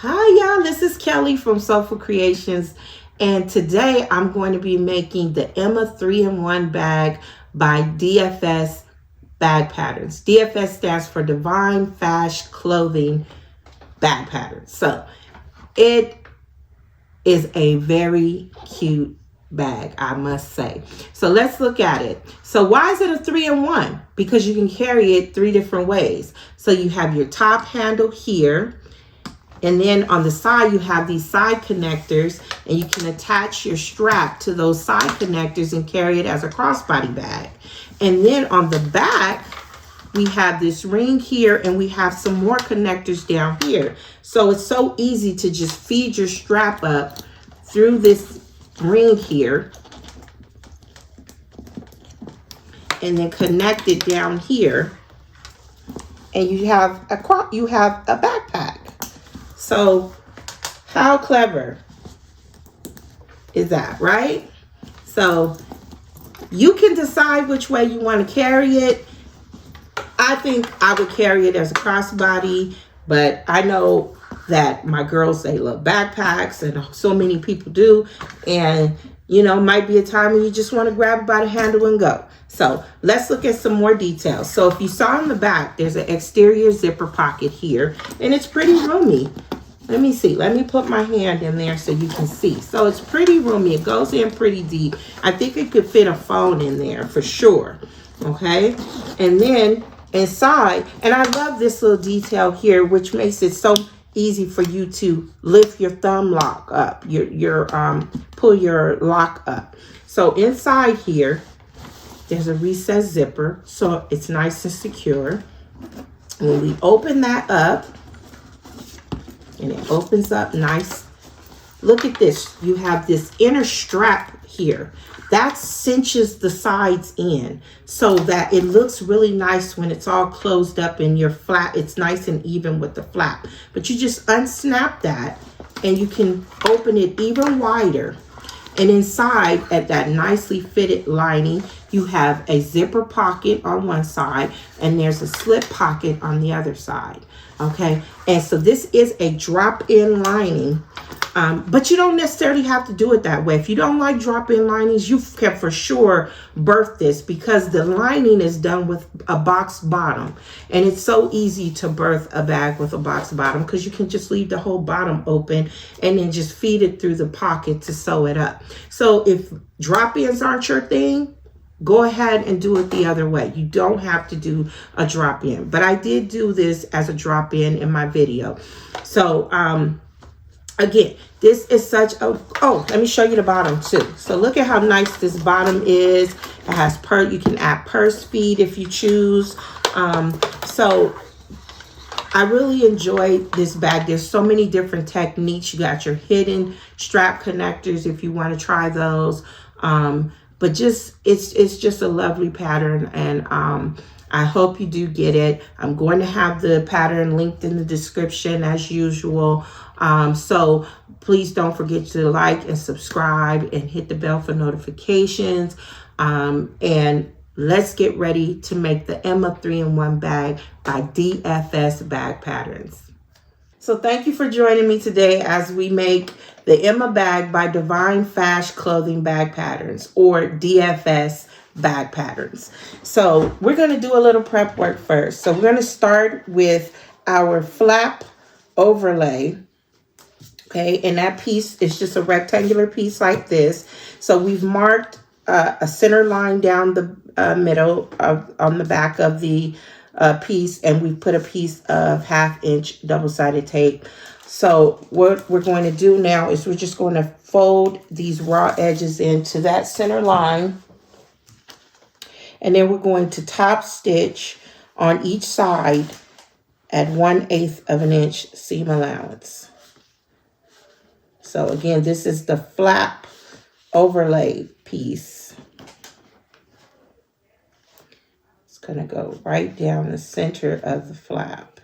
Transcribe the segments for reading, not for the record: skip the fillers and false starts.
Hi y'all, this is Kelly from Sewful Creations, and today I'm going to be making the Emma 3-in-1 bag by DFS Bag Patterns. DFS stands for Divine Fashion Clothing Bag Patterns. So it is a very cute bag, I must say. So let's look at it. So why is it a 3-in-1? Because you can carry it 3 different ways. So you have your top handle here, and then on the side, you have these side connectors, and you can attach your strap to those side connectors and carry it as a crossbody bag. And then on the back, we have this ring here, and we have some more connectors down here. So it's so easy to just feed your strap up through this ring here, and then connect it down here, and you have a backpack. So how clever is that, right? So you can decide which way you want to carry it. I think I would carry it as a crossbody, but I know that my girls, they love backpacks, and so many people do. And, you know, might be a time when you just want to grab it by the handle and go. So let's look at some more details. So if you saw in the back, there's an exterior zipper pocket here, and it's pretty roomy. Let me see. Let me put my hand in there so you can see. So it's pretty roomy. It goes in pretty deep. I think it could fit a phone in there for sure. Okay. And then inside, and I love this little detail here, which makes it so easy for you to lift your thumb lock up, pull your lock up. So inside here, there's a recessed zipper, so it's nice and secure. When we open that up, and it opens up nice. Look at this. You have this inner strap here. That cinches the sides in so that it looks really nice when it's all closed up in your flap. It's nice and even with the flap. But you just unsnap that, and you can open it even wider. And inside, at that nicely fitted lining, you have a zipper pocket on one side, and there's a slip pocket on the other side. Okay, and so this is a drop-in lining, but you don't necessarily have to do it that way. If you don't like drop-in linings, you can for sure birth this, because the lining is done with a box bottom, and it's so easy to birth a bag with a box bottom, because you can just leave the whole bottom open and then just feed it through the pocket to sew it up. So if drop-ins aren't your thing, go ahead and do it the other way. You don't have to do a drop-in, but I did do this as a drop-in in my video. So again, this is such a, oh, let me show you the bottom too. So look at how nice this bottom is. It has you can add purse feed if you choose. So I really enjoyed this bag. There's so many different techniques. You got your hidden strap connectors if you want to try those. But just it's just a lovely pattern, and I hope you do get it. I'm going to have the pattern linked in the description as usual. So please don't forget to like and subscribe and hit the bell for notifications. And let's get ready to make the Emma 3-in-1 bag by DFS Bag Patterns. So thank you for joining me today as we make the Emma bag by Divine Fashion Clothing Bag Patterns, or DFS Bag Patterns. So we're going to do a little prep work first. So we're going to start with our flap overlay. Okay, and that piece is just a rectangular piece like this. So we've marked a center line down the middle on the back of the piece, and we put a piece of 1/2 inch double-sided tape. So what we're going to do now is we're just going to fold these raw edges into that center line, and then we're going to top stitch on each side at 1/8 of an inch seam allowance. So again, this is the flap overlay piece. Going to go right down the center of the flap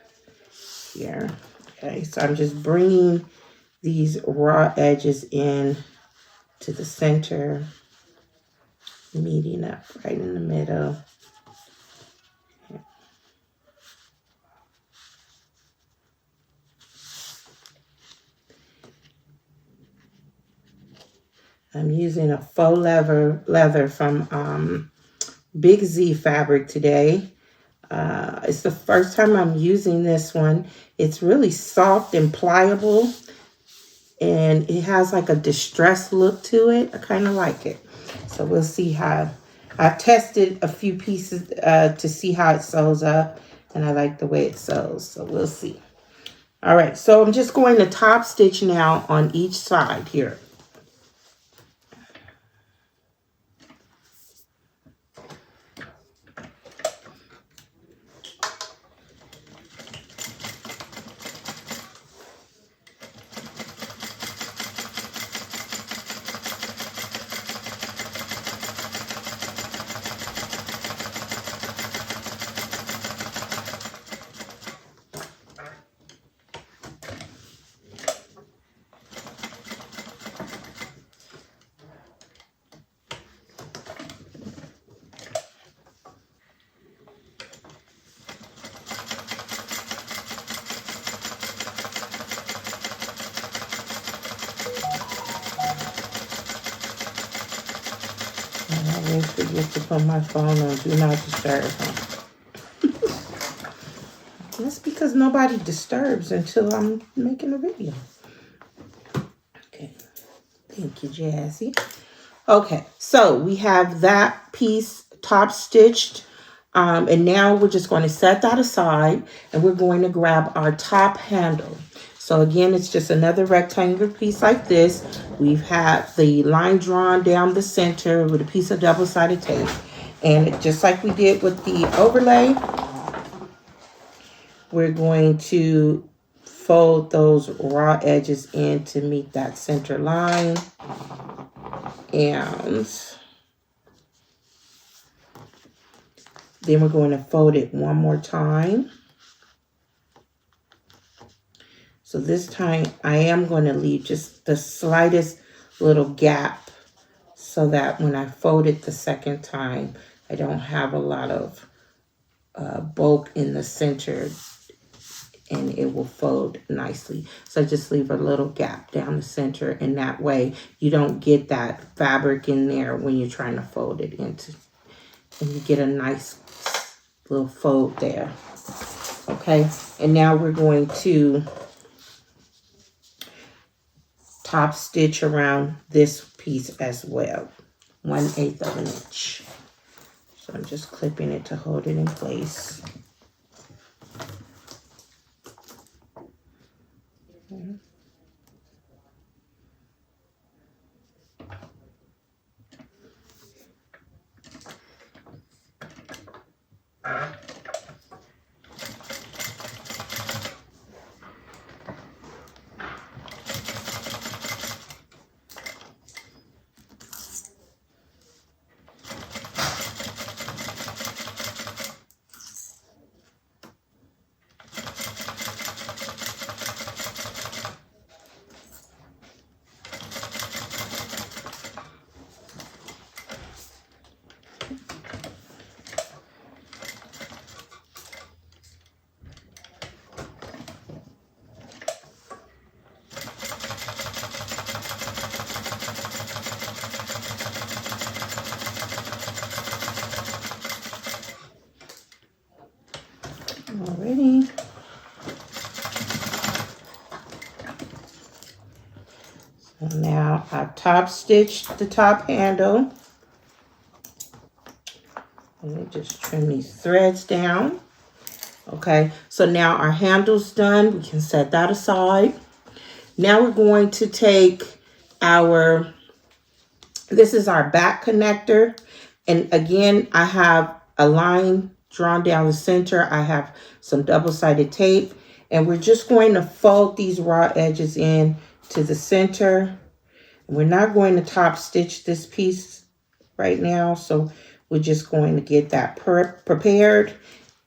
here. Okay, so I'm just bringing these raw edges in to the center, meeting up right in the middle. I'm using a faux leather from Big Z fabric today. It's the first time I'm using this one. It's really soft and pliable, and it has like a distressed look to it. I kind of like it. So we'll see how. I've tested a few pieces to see how it sews up, and I like the way it sews. So we'll see. All right, so I'm just going to top stitch now on each side here. I always forget to put my phone on Do Not Disturb. That's because nobody disturbs until I'm making a video. Okay. Thank you, Jazzy. Okay, so we have that piece top stitched. And now we're just going to set that aside, and we're going to grab our top handle. So again, it's just another rectangular piece like this. We've had the line drawn down the center with a piece of double-sided tape. And just like we did with the overlay, we're going to fold those raw edges in to meet that center line. And then we're going to fold it one more time. So this time I am going to leave just the slightest little gap so that when I fold it the second time, I don't have a lot of bulk in the center, and it will fold nicely. So just leave a little gap down the center, and that way you don't get that fabric in there when you're trying to fold it into, and you get a nice little fold there. Okay, and now we're going to top stitch around this piece as well, 1/8 of an inch. So I'm just clipping it to hold it in place. Okay. Alrighty. So now I've top stitched the top handle. Let me just trim these threads down. Okay, so now our handle's done. We can set that aside. Now we're going to take our, this is our back connector. And again, I have a line drawn down the center. I have some double-sided tape, and we're just going to fold these raw edges in to the center. We're not going to top stitch this piece right now, so we're just going to get that prepared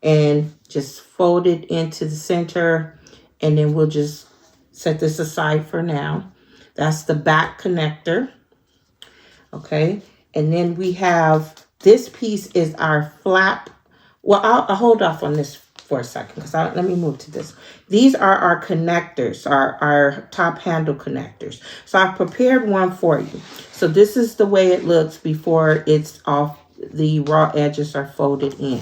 and just fold it into the center, and then we'll just set this aside for now. That's the back connector. Okay, and then we have this piece is our flap. Well, I'll hold off on this for a second, because let me move to this. These are our connectors, our top handle connectors. So I've prepared one for you. So this is the way it looks before it's off. The raw edges are folded in.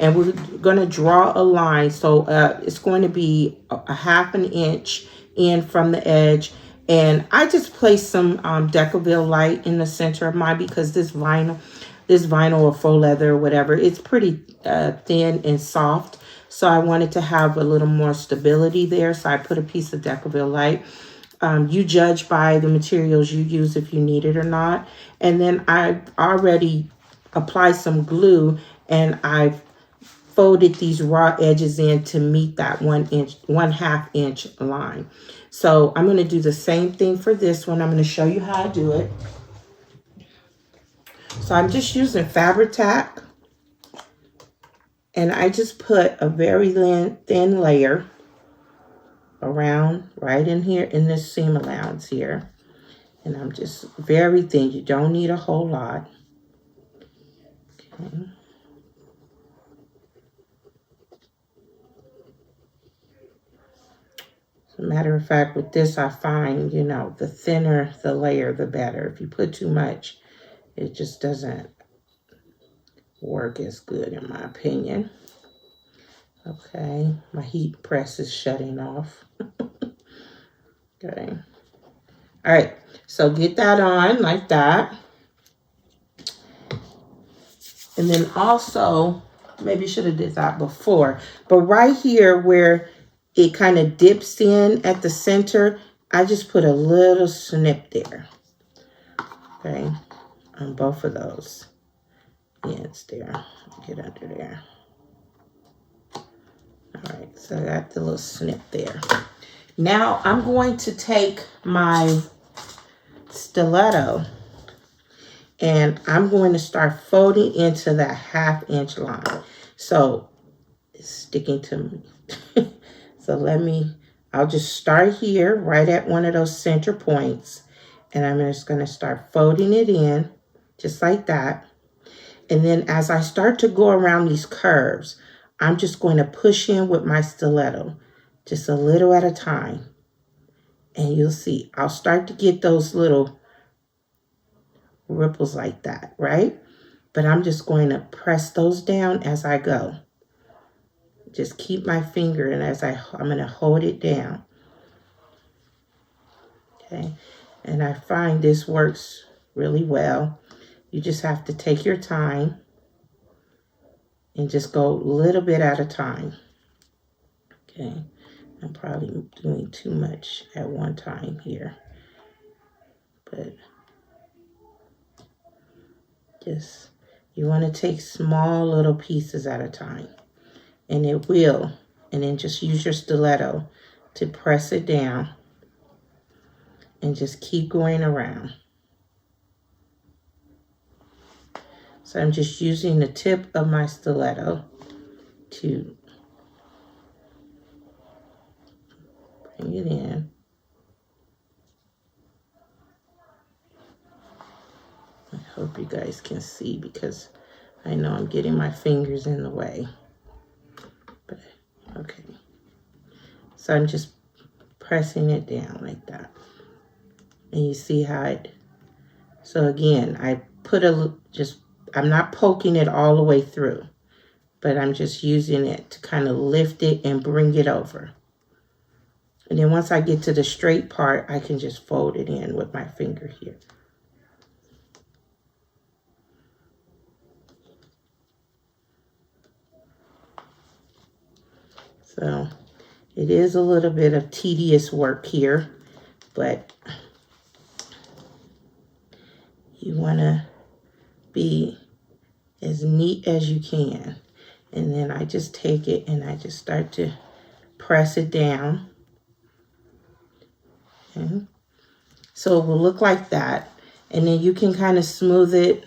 And we're going to draw a line. So it's going to be a 1/2 inch in from the edge. And I just placed some Decaville Light in the center of mine because this vinyl or faux leather or whatever, it's pretty thin and soft. So I wanted to have a little more stability there. So I put a piece of Decaville Light. You judge by the materials you use if you need it or not. And then I already applied some glue and I've folded these raw edges in to meet that 1/2 inch line. So I'm going to do the same thing for this one. I'm going to show you how I do it. So I'm just using fabric tack, and I just put a very thin layer around right in here in this seam allowance here. And I'm just very thin. You don't need a whole lot. Okay. As a matter of fact, with this, I find, you know, the thinner the layer, the better. If you put too much, it just doesn't work as good, in my opinion. Okay, my heat press is shutting off. Okay. All right, so get that on like that. And then also, maybe should have did that before, but right here where it kind of dips in at the center, I just put a little snip there. Okay, on both of those ends there. Get under there. All right, so I got the little snip there. Now I'm going to take my stiletto and I'm going to start folding into that 1/2 inch line. So it's sticking to me. So I'll just start here right at one of those center points. And I'm just going to start folding it in just like that. And then as I start to go around these curves, I'm just going to push in with my stiletto just a little at a time. And you'll see, I'll start to get those little ripples like that, right? But I'm just going to press those down as I go. Just keep my finger, and I'm going to hold it down. Okay, and I find this works really well. You just have to take your time and just go a little bit at a time. Okay, I'm probably doing too much at one time here, but just, you want to take small little pieces at a time, and it will, and then just use your stiletto to press it down and just keep going around. So I'm just using the tip of my stiletto to bring it in. I hope you guys can see because I know I'm getting my fingers in the way. But okay. So I'm just pressing it down like that. And you see how it, so again, I put I'm not poking it all the way through, but I'm just using it to kind of lift it and bring it over. And then once I get to the straight part, I can just fold it in with my finger here. So it is a little bit of tedious work here, but you want to be as neat as you can. And then I just take it and I just start to press it down. Okay. So it will look like that. And then you can kind of smooth it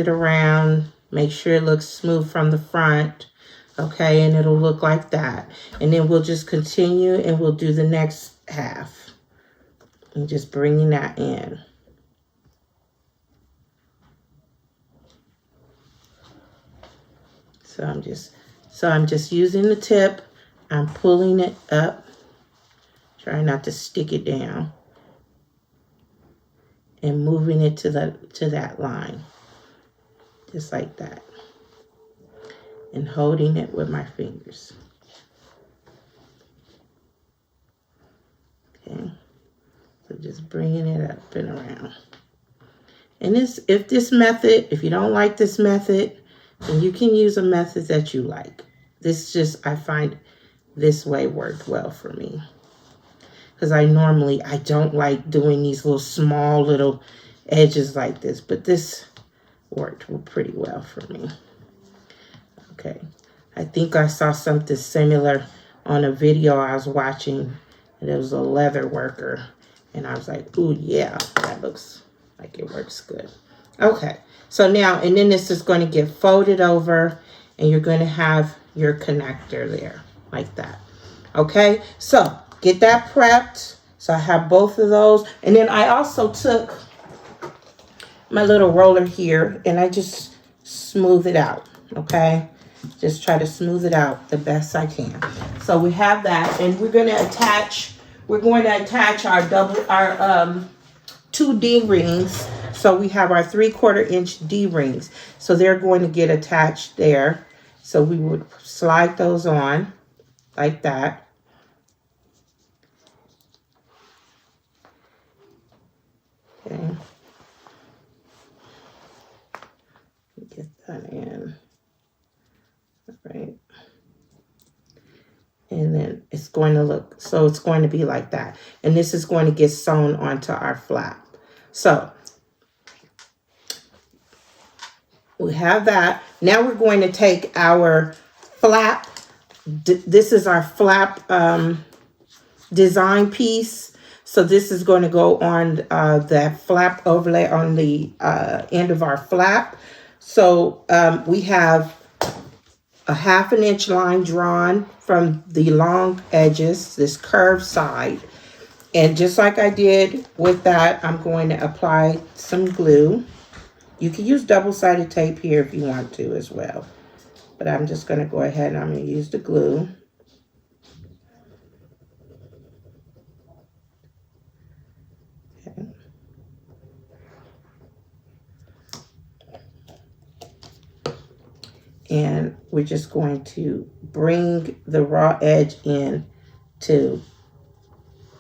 around, make sure it looks smooth from the front. Okay, and it'll look like that. And then we'll just continue and we'll do the next half. And just bringing that in. So I'm just So I'm just using the tip. I'm pulling it up. Try not to stick it down. And moving it to that line. Just like that. And holding it with my fingers. Okay. So just bringing it up and around. And if you don't like this method, then you can use a method that you like. I find this way worked well for me. Because I don't like doing these small little edges like this. But this worked pretty well for me. Okay. I think I saw something similar on a video I was watching. And it was a leather worker. And I was like, ooh, yeah, that looks like it works good. Okay. So now, and then this is going to get folded over. And you're going to have your connector there. Like that. Okay. So get that prepped. So I have both of those. And then I also took my little roller here. And I just smooth it out. Okay. Just try to smooth it out the best I can. So we have that, and we're going to attach our 2 D rings. So we have our 3/4 inch D rings. So they're going to get attached there. So we would slide those on like that. Okay. Get that in. Right. And then it's going to be like that. And this is going to get sewn onto our flap. So we have that. Now we're going to take our flap. This is our flap design piece. So this is going to go on that flap overlay on the end of our flap. So we have a 1/2 inch line drawn from the long edges, this curved side. And just like I did with that, I'm going to apply some glue. You can use double-sided tape here if you want to as well. But I'm just going to go ahead and I'm going to use the glue. Okay. And we're just going to bring the raw edge in to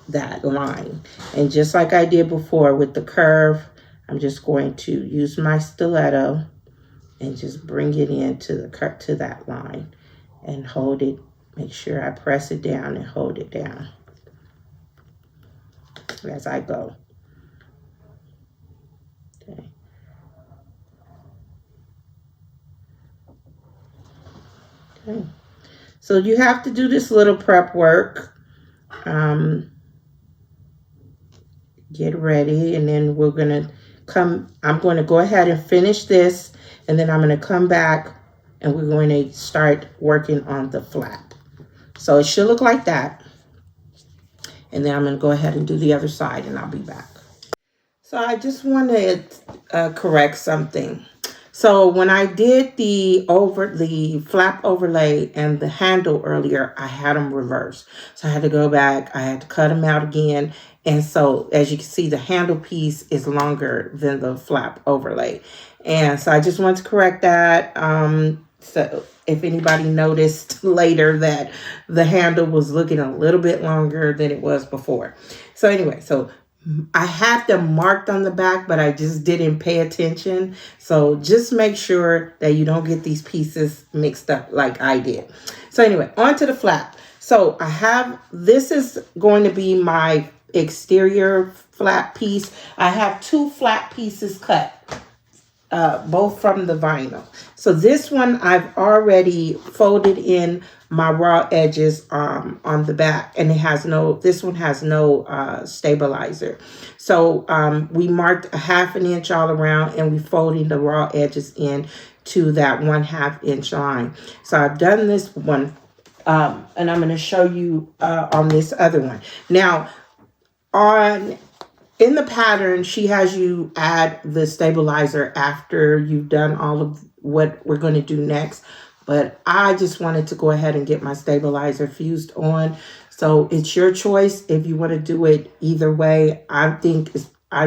that line. And just like I did before with the curve, I'm just going to use my stiletto and just bring it into to that line and hold it. Make sure I press it down and hold it down as I go. Okay. Okay. So you have to do this little prep work. Get ready, and then we're gonna I'm going to go ahead and finish this, and then I'm going to come back and we're going to start working on the flap. So it should look like that. And then I'm going to go ahead and do the other side, and I'll be back. So I just want to correct something. So when I did the flap overlay and the handle earlier, I had them reversed. So I had to go back. I had to cut them out again. And so as you can see, the handle piece is longer than the flap overlay. And so I just want to correct that. So if anybody noticed later that the handle was looking a little bit longer than it was before. So anyway, so I had them marked on the back, but I just didn't pay attention. So just make sure that you don't get these pieces mixed up like I did. So anyway, on to the flap. So this is going to be my exterior flap piece. I have 2 flap pieces cut, both from the vinyl. So this one I've already folded in my raw edges on the back, and this one has no stabilizer. So we marked a 1/2 inch all around, and we folded the raw edges in to that 1/2 inch line. So I've done this one, and I'm going to show you on this other one. Now, in the pattern, she has you add the stabilizer after you've done all of what we're going to do next. but I just wanted to go ahead and get my stabilizer fused on. So it's your choice if you want to do it either way. I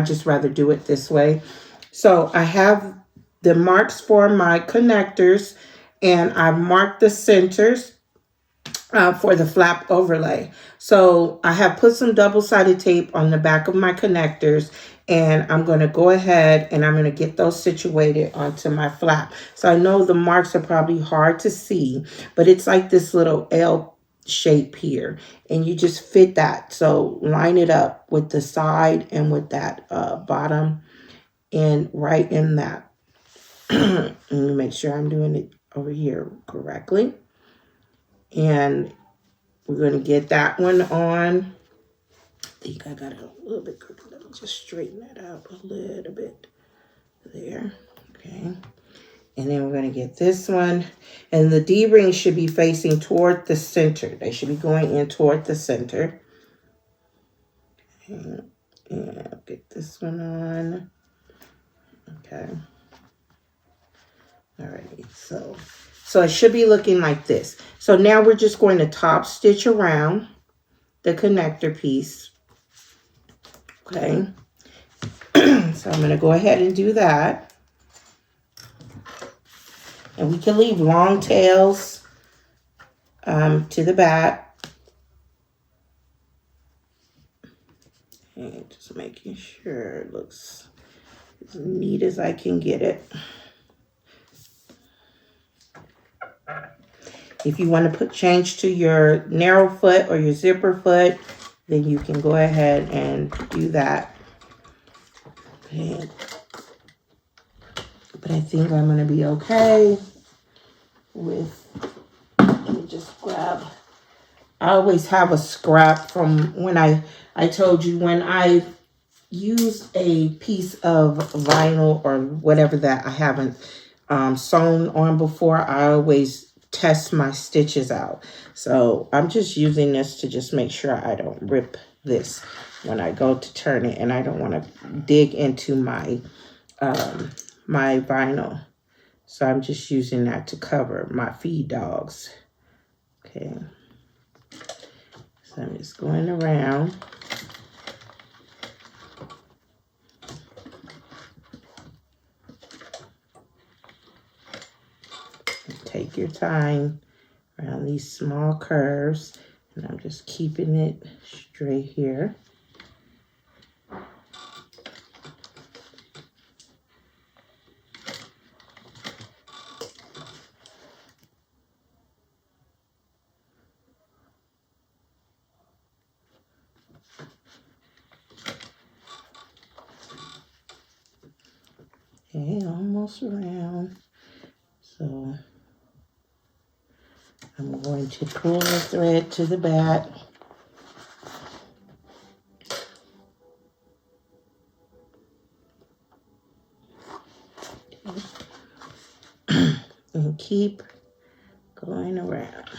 just rather do it this way. So I have the marks for my connectors, and I've marked the centers for the flap overlay. So I have put some double-sided tape on the back of my connectors, and I'm going to go ahead and I'm going to get those situated onto my flap. So I know the marks are probably hard to see, but it's like this little L shape here, and you just fit that. So line it up with the side and with that bottom, and right in that. Let me make sure I'm doing it over here correctly. And we're going to get that one on. I think I got it a little bit crooked. Let me just straighten that out a little bit. There. Okay. And then we're going to get this one. And the D-rings should be facing toward the center. They should be going in toward the center. Okay. And get this one on. Okay. All right. So it should be looking like this. So now we're just going to top stitch around the connector piece. Okay. So I'm going to go ahead and do that. And we can leave long tails to the back. And just making sure it looks as neat as I can get it. If you want to change to your narrow foot or your zipper foot, then you can go ahead and do that. Okay. But I think I'm going to be okay with, let me just grab. I always have a scrap from when I told you when I use a piece of vinyl or whatever that I haven't sewn on before, I always test my stitches out. So I'm just using this to just make sure I don't rip this when I go to turn it, and I don't want to dig into my my vinyl. So I'm just using that to cover my feed dogs. Okay. So I'm just going around. Take your time around these small curves, and I'm just keeping it straight here. Okay, almost around. So I'm going to pull the thread to the back. And keep going around.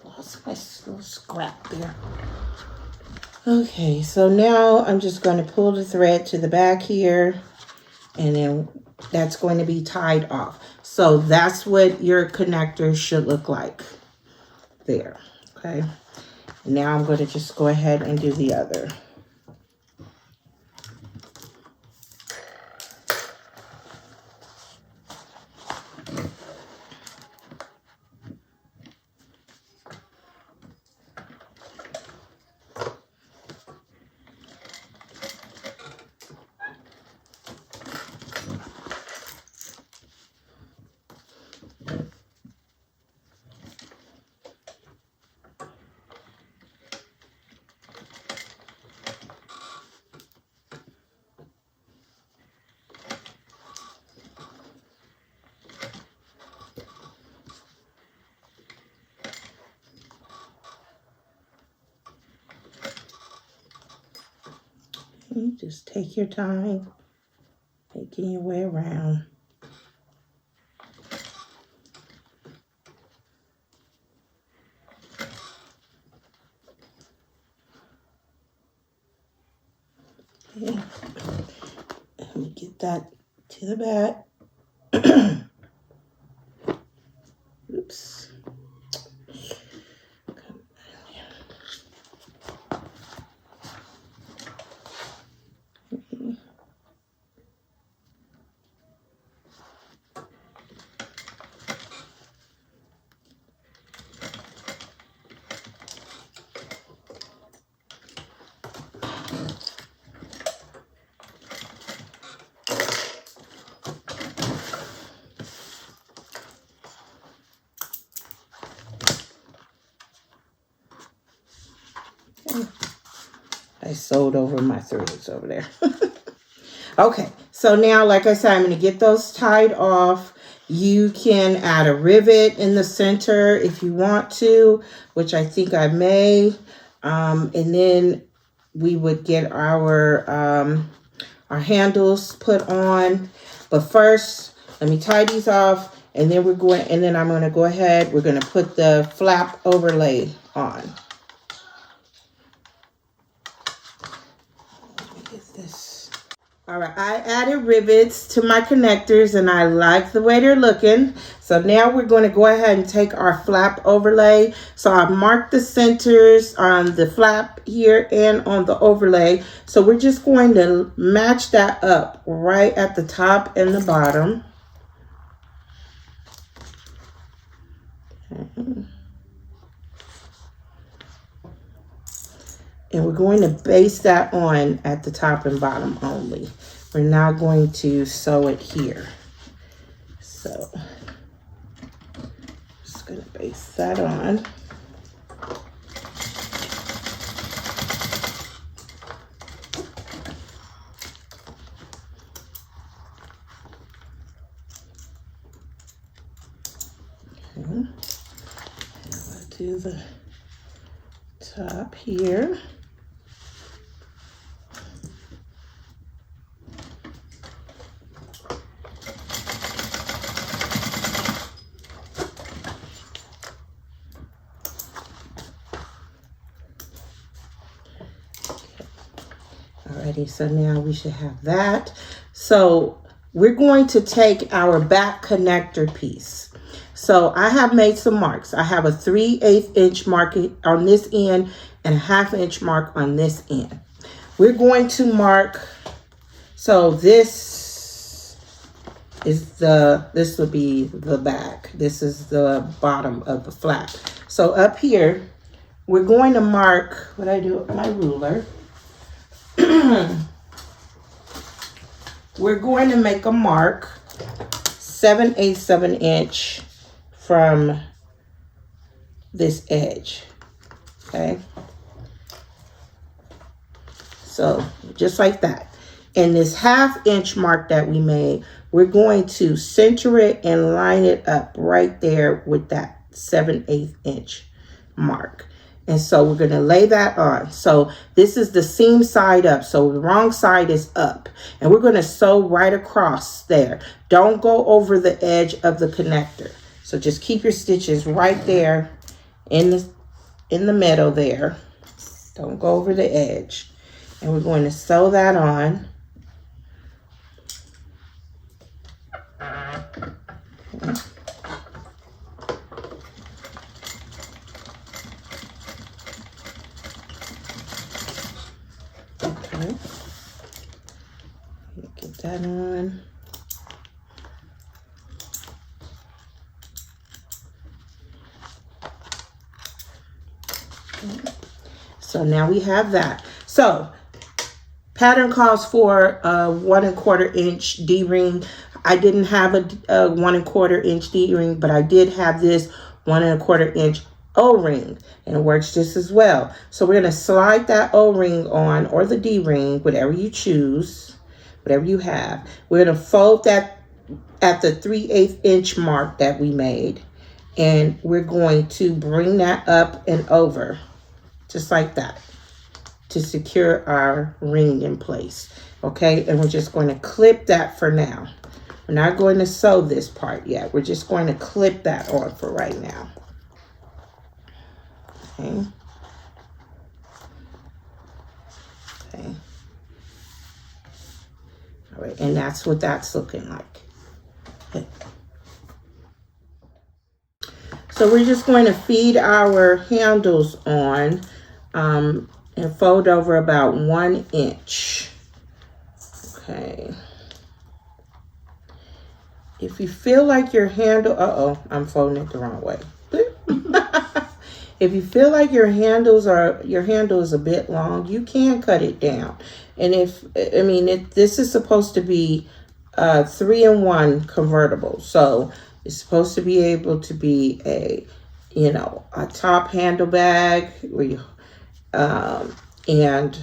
Lost my little scrap there. Okay, so now I'm just going to pull the thread to the back here, and then that's going to be tied off. So that's what your connector should look like there. Okay, now I'm going to just go ahead and do the other. You just take your time, making your way around. Okay. Let me get that to the back. Oops. I sewed over my threads over there. Okay, so now, like I said, I'm going to get those tied off. You can add a rivet in the center if you want to, which I think I may. And then we would get our handles put on. But first, let me tie these off, and then I'm going to go ahead. We're going to put the flap overlay on. All right, I added rivets to my connectors and I like the way they're looking. So now we're going to go ahead and take our flap overlay. So I marked the centers on the flap here and on the overlay. So we're just going to match that up right at the top and the bottom. Okay. And we're going to base that on at the top and bottom only. We're now going to sew it here. So, just going to base that on. Okay. And we'll do the top here. Alrighty, so now we should have that. So we're going to take our back connector piece. So I have made some marks. I have a 3/8 inch mark on this end and a 1/2 inch mark on this end. We're going to mark, so this will be the back. This is the bottom of the flap. So up here, we're going to mark, what I do with my ruler. We're going to make a mark 7/8 of an inch from this edge. Okay, so just like that. And this 1/2 inch mark that we made, we're going to center it and line it up right there with that 7/8 inch mark. And so we're going to lay that on. So this is the seam side up. So the wrong side is up. And we're going to sew right across there. Don't go over the edge of the connector. So just keep your stitches right there in the middle there. Don't go over the edge. And we're going to sew that on. Okay. Get that on. Okay. So now we have that. So pattern calls for a 1 1/4 inch D-ring. I didn't have a 1 1/4 inch D-ring, but I did have this 1 1/4 inch O-ring, and it works just as well. So we're going to slide that O-ring on, or the D-ring, whatever you choose, whatever you have. We're going to fold that at the 3/8 inch mark that we made, and we're going to bring that up and over, just like that. to secure our ring in place. Okay, and we're just going to clip that for now. We're not going to sew this part yet. We're just going to clip that on for right now. Okay. Okay. All right, and that's what that's looking like. Okay. So we're just going to feed our handles on and fold over about 1 inch. Okay. If you feel like your handle, I'm folding it the wrong way. If you feel like your handle is a bit long, you can cut it down. And this is supposed to be 3-in-1 convertible. So it's supposed to be able to be a top handle bag where you, and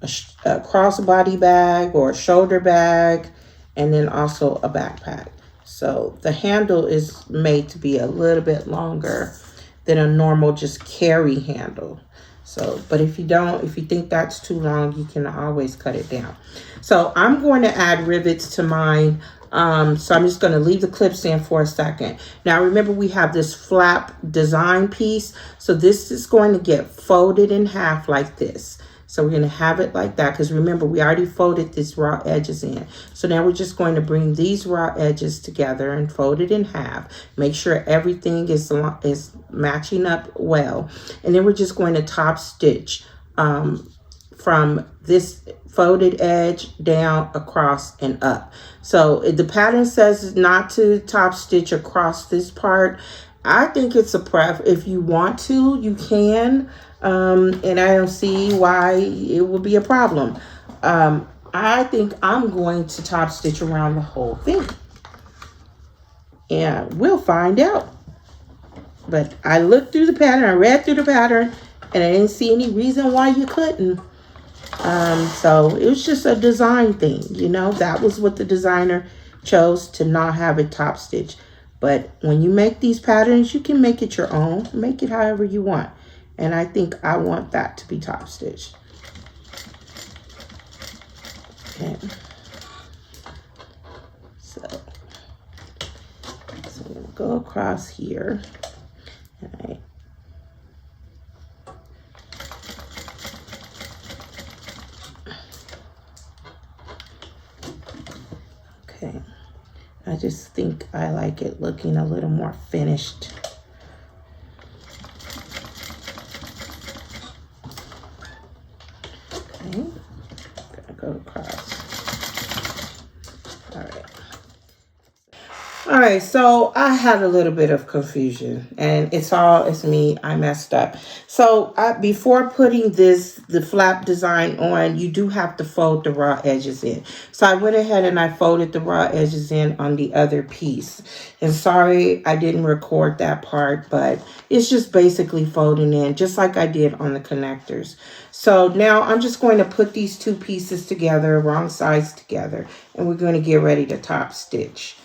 a crossbody bag or a shoulder bag, and then also a backpack. So the handle is made to be a little bit longer than a normal just carry handle. So, but if you think that's too long, you can always cut it down. So I'm going to add rivets to mine. So I'm just going to leave the clips in for a second. Now remember, we have this flap design piece. So this is going to get folded in half like this. So we're going to have it like that, because remember, we already folded these raw edges in. So now we're just going to bring these raw edges together and fold it in half. Make sure everything is matching up well. And then we're just going to top stitch from this folded edge down, across, and up. So the pattern says not to top stitch across this part. I think it's a pref. If you want to, you can. And I don't see why it would be a problem. I think I'm going to top stitch around the whole thing, and we'll find out. But I looked through the pattern, I read through the pattern, and I didn't see any reason why you couldn't. So it was just a design thing, that was what the designer chose, to not have it top stitch. But when you make these patterns, you can make it your own, make it however you want. And I think I want that to be top stitched. Okay. So I'm going to go across here. All right. Okay. I just think I like it looking a little more finished. All right, so I had a little bit of confusion, and it's me. I messed up. So before putting the flap design on, you do have to fold the raw edges in. So I went ahead and I folded the raw edges in on the other piece. And sorry, I didn't record that part, but it's just basically folding in, just like I did on the connectors. So now I'm just going to put these two pieces together, wrong sides together, and we're going to get ready to top stitch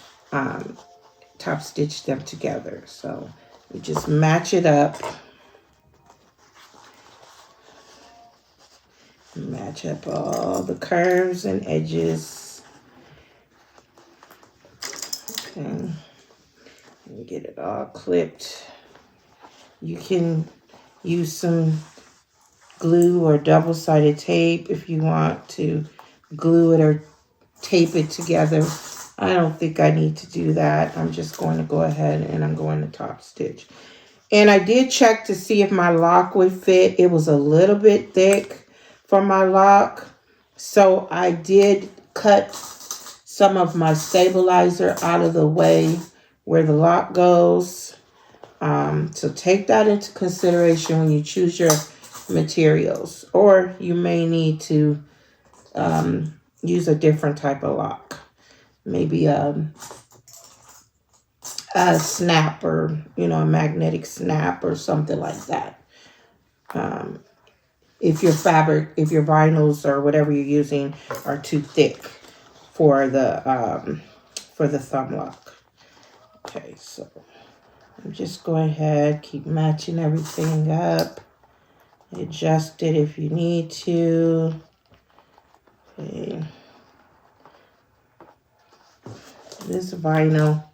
them together. So we just match it up. Match up all the curves and edges. Okay. And get it all clipped. You can use some glue or double-sided tape if you want to glue it or tape it together. I don't think I need to do that. I'm just going to go ahead and I'm going to top stitch. And I did check to see if my lock would fit. It was a little bit thick for my lock. So I did cut some of my stabilizer out of the way where the lock goes. So take that into consideration when you choose your materials. Or you may need to use a different type of lock. Maybe a snap, or a magnetic snap or something like that. If your vinyls or whatever you're using are too thick for the thumb lock. Okay, so I'm just going ahead, keep matching everything up. Adjust it if you need to. Okay. This vinyl,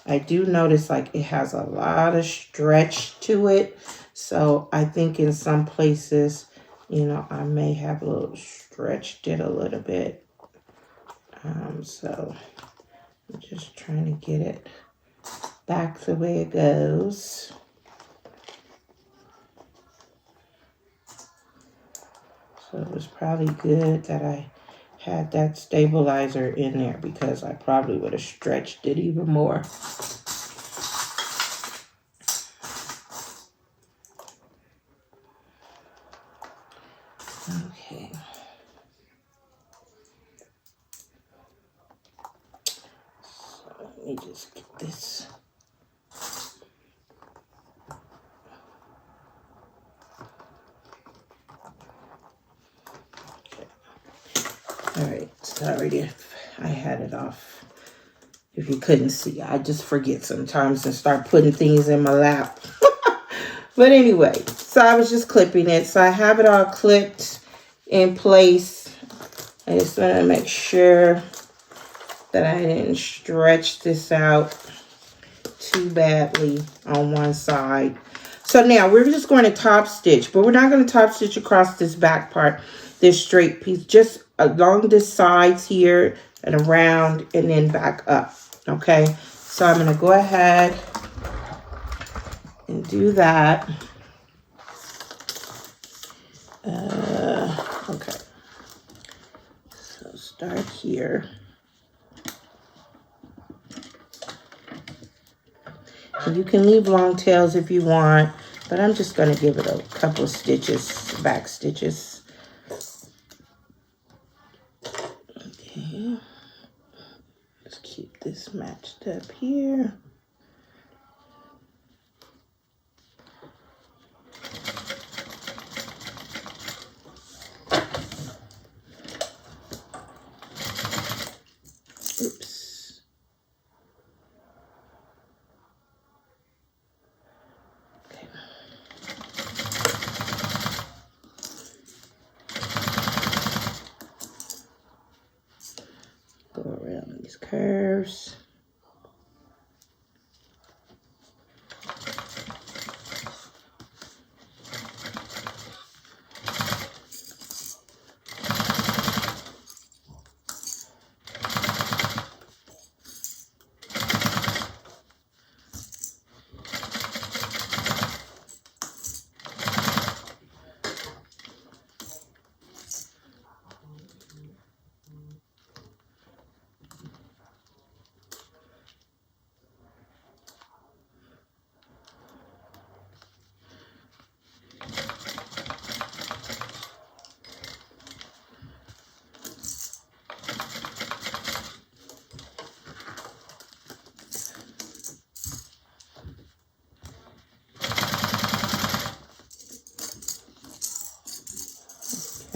I do notice like it has a lot of stretch to it. So I think in some places, you know, I may have a little stretched it a little bit. So I'm just trying to get it back the way it goes. So it was probably good that I had that stabilizer in there because I probably would have stretched it even more. Okay. So let me just get this. All right, sorry if I had it off. If you couldn't see, I just forget sometimes and start putting things in my lap. But anyway, so I was just clipping it. So I have it all clipped in place. I just want to make sure that I didn't stretch this out too badly on one side. So now we're just going to top stitch, but we're not going to top stitch across this back part, this straight piece, just along the sides here and around and then back up. Okay, so I'm going to go ahead and do that. Okay, so start here. And you can leave long tails if you want, but I'm just going to give it a couple of stitches, back stitches. Okay, let's keep this matched up here. Oops. Okay. Go around these curves.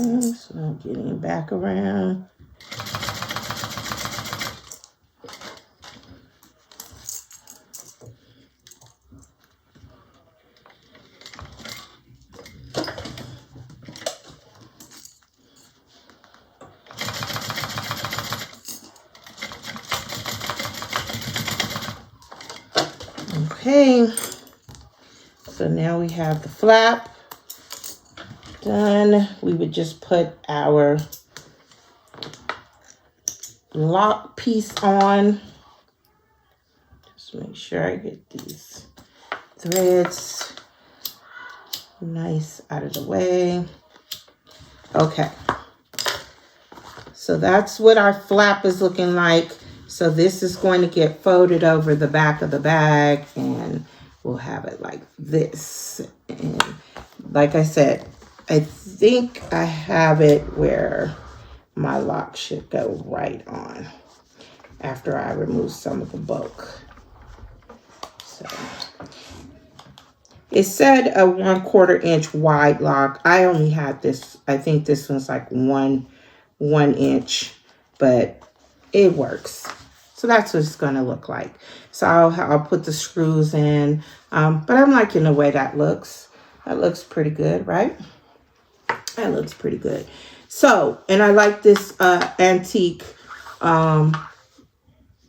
Okay, so I'm getting back around. Okay, so now we have the flap done. We would just put our lock piece on. Just make sure I get these threads nice out of the way. Okay, so that's what our flap is looking like. So this is going to get folded over the back of the bag and we'll have it like this. And like I said, I think I have it where my lock should go right on after I remove some of the bulk. So it said a 1/4 inch wide lock. I only had this, I think this one's like one inch, but it works. So that's what it's going to look like. So I'll put the screws in, but I'm liking the way that looks. That looks pretty good, right? That looks pretty good. So, and I like this antique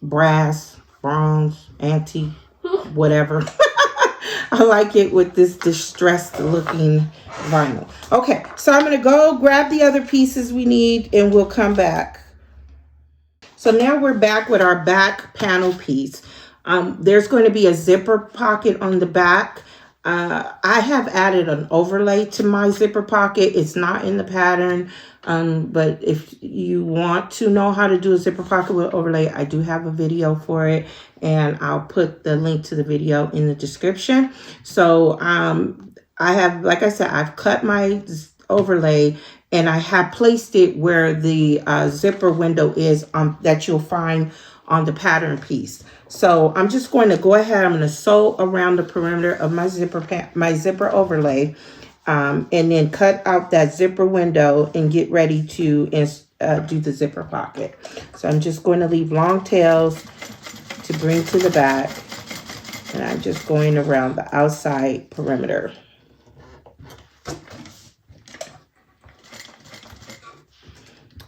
brass, bronze, antique, whatever. I like it with this distressed looking vinyl. Okay, so I'm going to go grab the other pieces we need and we'll come back. So now we're back with our back panel piece. There's going to be a zipper pocket on the back. I have added an overlay to my zipper pocket. It's not in the pattern, but if you want to know how to do a zipper pocket with overlay, I do have a video for it, and I'll put the link to the video in the description. So I have, like I said, I've cut my overlay and I have placed it where the zipper window is that you'll find on the pattern piece. So I'm just going to go ahead. I'm going to sew around the perimeter of my zipper overlay, and then cut out that zipper window and get ready to do the zipper pocket. So I'm just going to leave long tails to bring to the back, and I'm just going around the outside perimeter.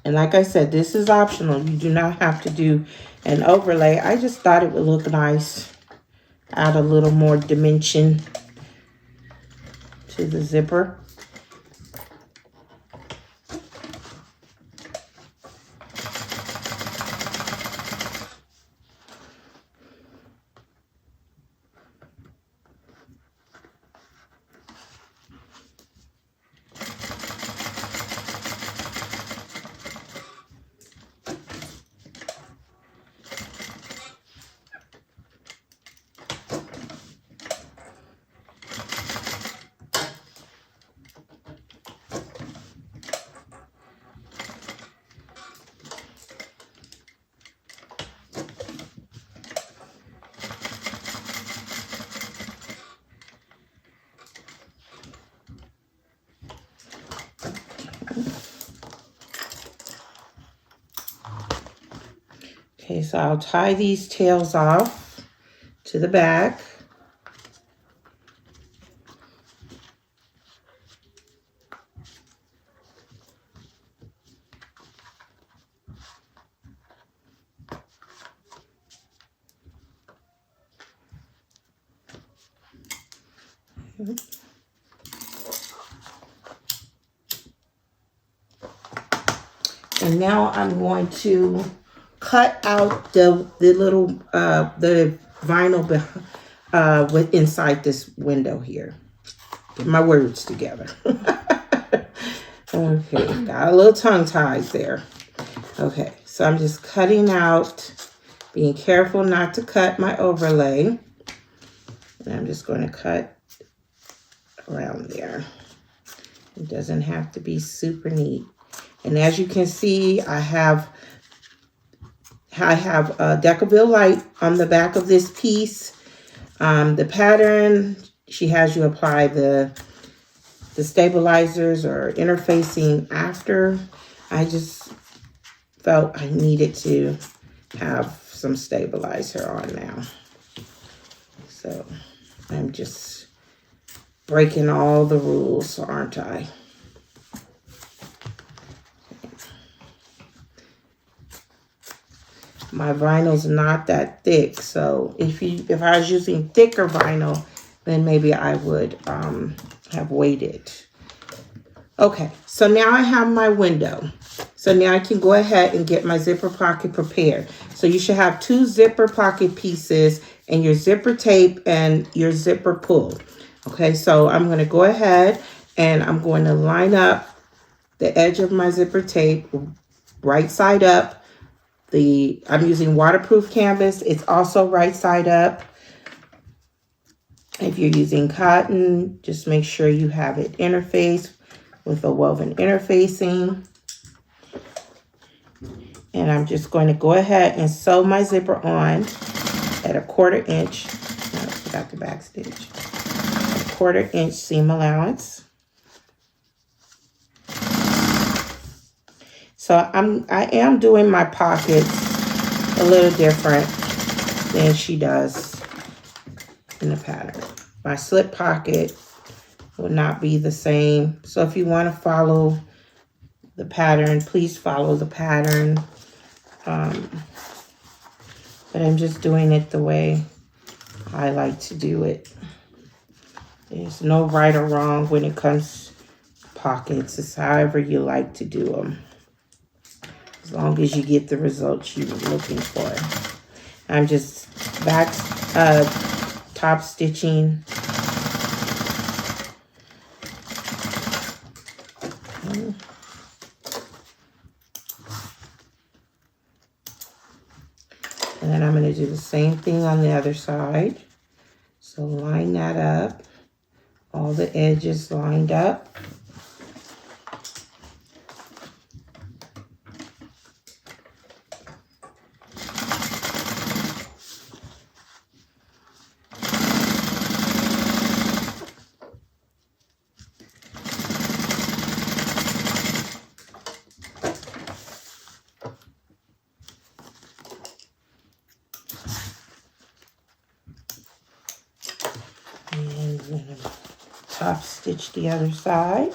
And like I said, this is optional. You do not have to do an overlay. I just thought it would look nice. Add a little more dimension to the zipper. Okay, so I'll tie these tails off to the back. And now I'm going to cut out the little the vinyl with inside this window here. Get my words together. Okay, got a little tongue tied there. Okay, so I'm just cutting out, being careful not to cut my overlay. And I'm just going to cut around there. It doesn't have to be super neat. And as you can see, I have a Decaville light on the back of this piece. The pattern, she has you apply the stabilizers or interfacing after. I just felt I needed to have some stabilizer on now. So I'm just breaking all the rules, aren't I? My vinyl's not that thick, so if I was using thicker vinyl, then maybe I would have waited. Okay, so now I have my window. So now I can go ahead and get my zipper pocket prepared. So you should have 2 zipper pocket pieces and your zipper tape and your zipper pull. Okay, so I'm going to go ahead and I'm going to line up the edge of my zipper tape right side up. I'm using waterproof canvas. It's also right side up. If you're using cotton, just make sure you have it interfaced with a woven interfacing. And I'm just going to go ahead and sew my zipper on at 1/4 inch. I forgot the back stitch. 1/4 inch seam allowance. So I am doing my pockets a little different than she does in the pattern. My slip pocket will not be the same. So if you want to follow the pattern, please follow the pattern. But I'm just doing it the way I like to do it. There's no right or wrong when it comes to pockets. It's however you like to do them. As long as you get the results you're looking for. I'm just top stitching. And then I'm going to do the same thing on the other side. So line that up. All the edges lined up. And then top stitch the other side.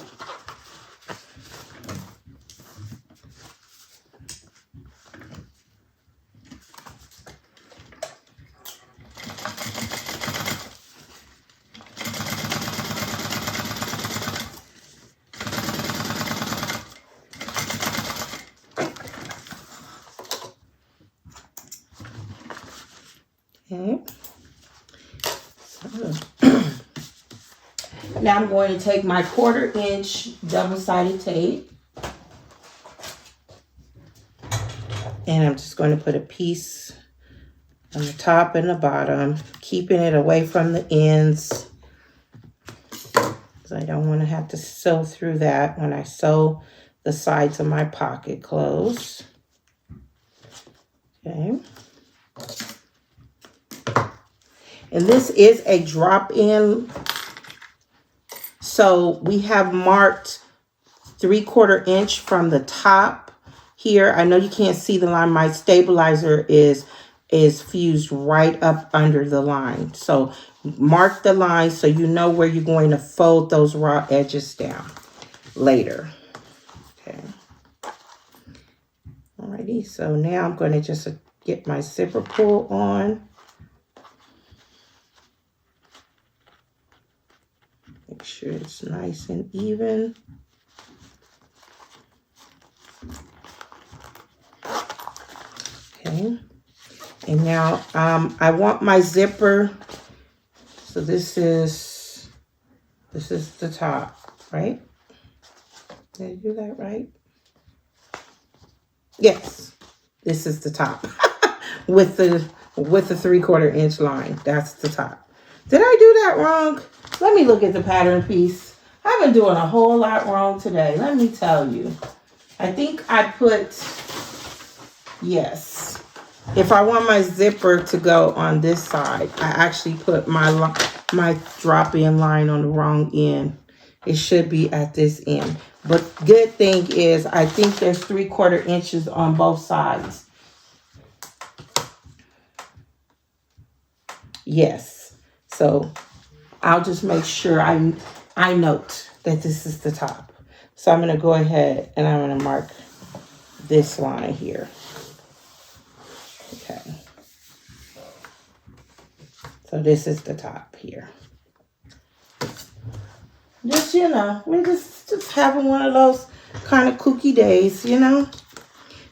Okay. So now I'm going to take my 1/4 inch double-sided tape, and I'm just going to put a piece on the top and the bottom, keeping it away from the ends, because I don't want to have to sew through that when I sew the sides of my pocket closed. Okay. And this is a drop-in. So we have marked 3/4 inch from the top here. I know you can't see the line. My stabilizer is fused right up under the line. So mark the line so you know where you're going to fold those raw edges down later. Okay. Alrighty, so now I'm going to just get my zipper pull on. Make sure it's nice and even. Okay. And now I want my zipper. So this is the top, right? Did I do that right? Yes. This is the top with the 3/4 inch line. That's the top. Did I do that wrong? Let me look at the pattern piece. I've been doing a whole lot wrong today. Let me tell you. I think I put, yes. If I want my zipper to go on this side, I actually put my drop-in line on the wrong end. It should be at this end. But good thing is, I think there's 3/4 inches on both sides. Yes. So I'll just make sure I note that this is the top. So I'm going to go ahead and I'm going to mark this line here. Okay. So this is the top here. Just, you know, we're just having one of those kind of kooky days, you know.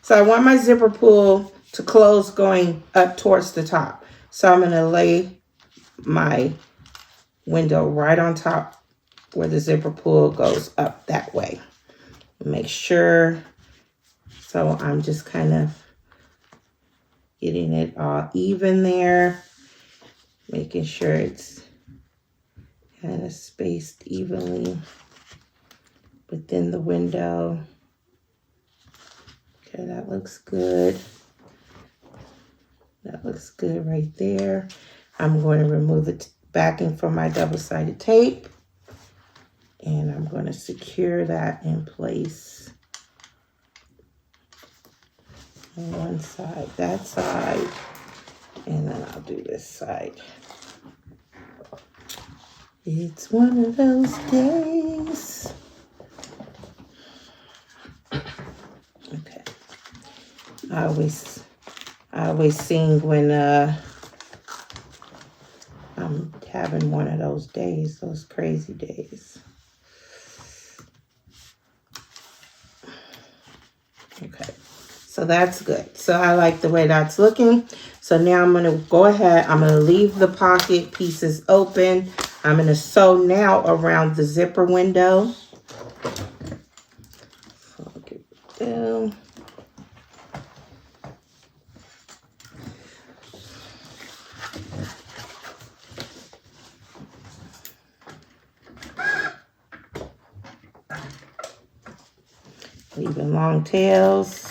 So I want my zipper pull to close going up towards the top. So I'm going to lay my window right on top where the zipper pull goes up that way. Make sure. So I'm just kind of getting it all even there. Making sure it's kind of spaced evenly within the window. Okay, that looks good. That looks good right there. I'm going to remove the backing from my double-sided tape. And I'm going to secure that in place. On one side, that side. And then I'll do this side. It's one of those days. Okay. I always sing when I'm having one of those days, those crazy days. Okay. So that's good. So I like the way that's looking. So now I'm going to go ahead. I'm going to leave the pocket pieces open. I'm going to sew now around the zipper window. So I'll get it down. Leaving long tails.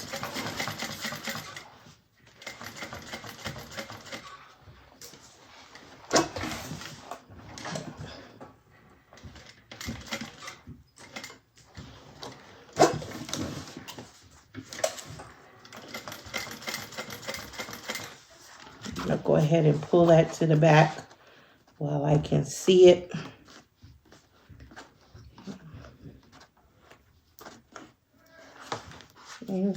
I'll go ahead and pull that to the back while I can see it. Okay.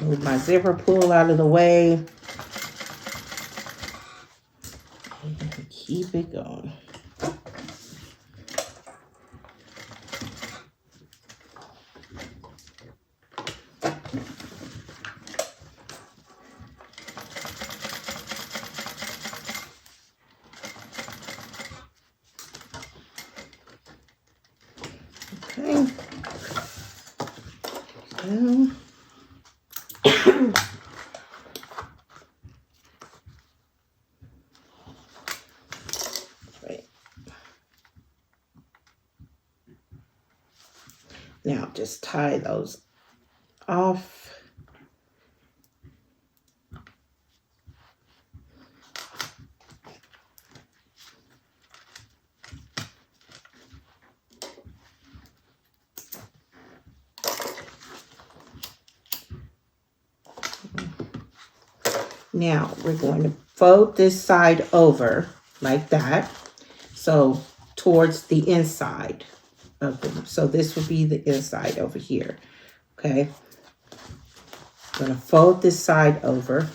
Move my zipper pull out of the way. And keep it going. Okay. Down. Right. Now just tie those off. Now we're going to fold this side over like that. So towards the inside of them. So this would be the inside over here. Okay. I'm going to fold this side over.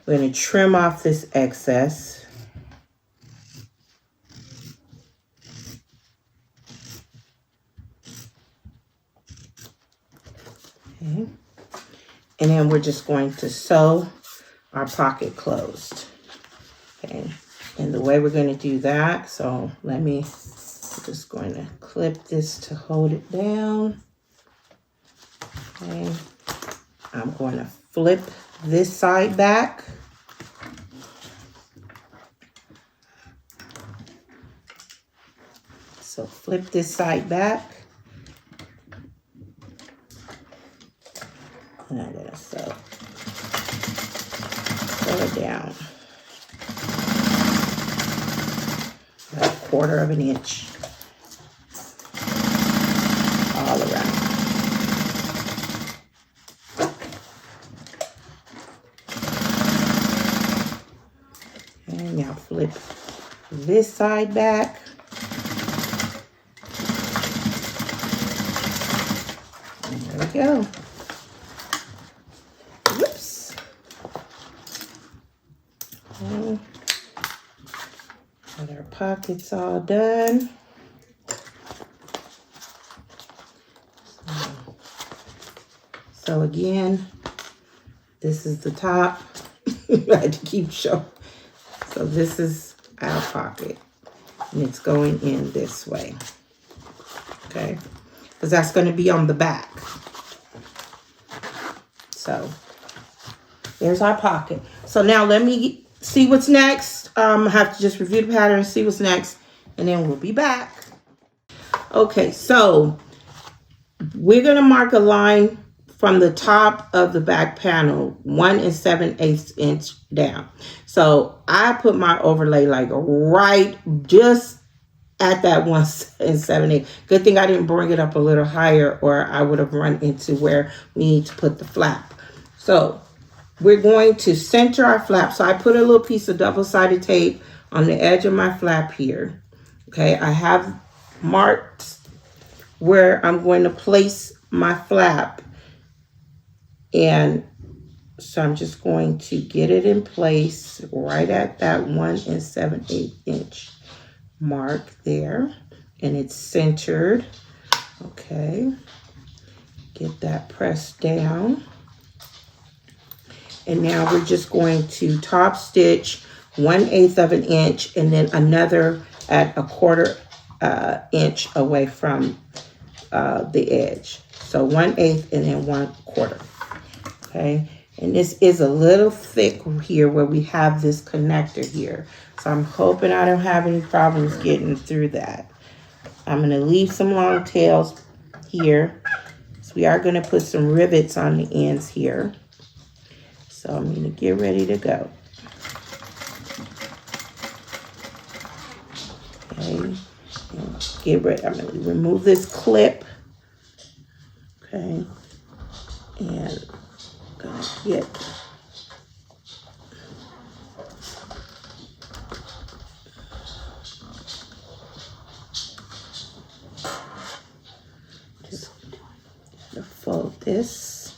We're going to trim off this excess. Okay. And then we're just going to sew our pocket closed. Okay. And the way we're going to do that, so I'm just going to clip this to hold it down. Okay. I'm going to flip this side back. So flip this side back. And I'm going to sew it down. About 1/4 of an inch. All around. And now flip this side back. And there we go. Whoops. Okay. Got our pockets all done. So again, this is the top. I had to keep showing. So this is our pocket. And it's going in this way. Okay. Because that's going to be on the back. So there's our pocket. So now let me see what's next. I have to just review the pattern, see what's next, and then we'll be back. Okay, so we're going to mark a line from the top of the back panel, 1 7/8 inch down. So I put my overlay like right just at that 1 7/8. Good thing I didn't bring it up a little higher, or I would have run into where we need to put the flap. So we're going to center our flap. So I put a little piece of double-sided tape on the edge of my flap here. Okay, I have marked where I'm going to place my flap. And so I'm just going to get it in place right at that 1 7/8 inch mark there. And it's centered. Okay, get that pressed down. And now we're just going to top stitch 1/8 of an inch and then another at 1/4 inch away from the edge. So 1/8 and then 1/4. Okay, and this is a little thick here where we have this connector here. So I'm hoping I don't have any problems getting through that. I'm going to leave some long tails here. So we are going to put some rivets on the ends here. So I'm going to get ready to go. Okay, and get ready. I'm going to remove this clip. Okay, and I'm going to get just fold this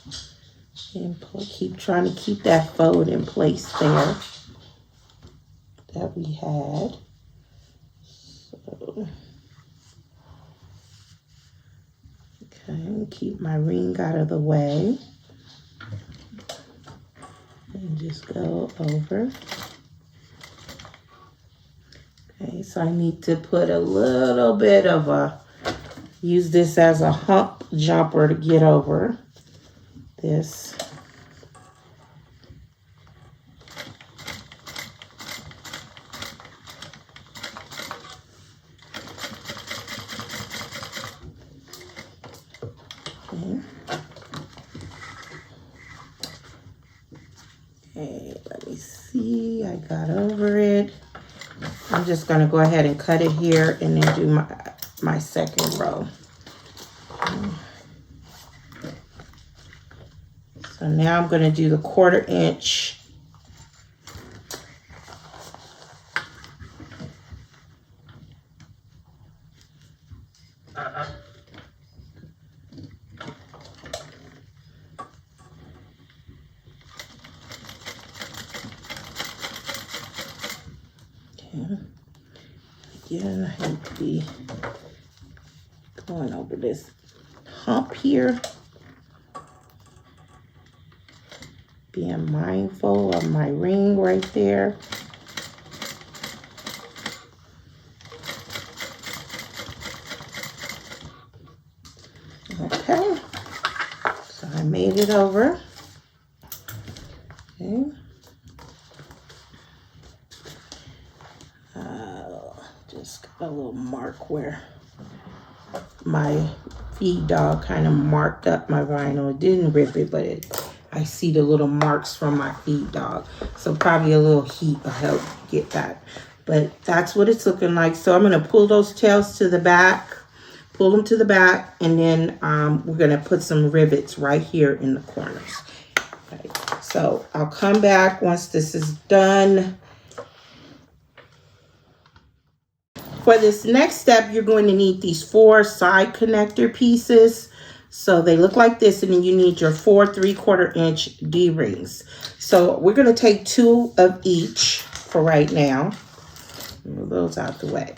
and keep trying to keep that fold in place there that we had. So, okay, keep my ring out of the way and just go over. Okay, so I need to put a little bit of use this as a hump jumper to get over this. Okay, let me see, I got over it. I'm just gonna go ahead and cut it here and then do my second row. So now I'm gonna do the 1/4 inch. Again, I hate to be going over this hump here. Being mindful of my ring right there. Okay, so I made it over. Okay. Just got a little mark where my feed dog kind of marked up my vinyl. It didn't rip it, but I see the little marks from my feed dog. So probably a little heat will help get that. But that's what it's looking like. So I'm going to pull those tails to the back, pull them to the back, and then we're going to put some rivets right here in the corners. Okay. So I'll come back once this is done. For this next step, you're going to need these 4 side connector pieces. So they look like this, and then you need your 4 3/4 inch D-rings. So we're going to take 2 of each for right now. Move those out the way.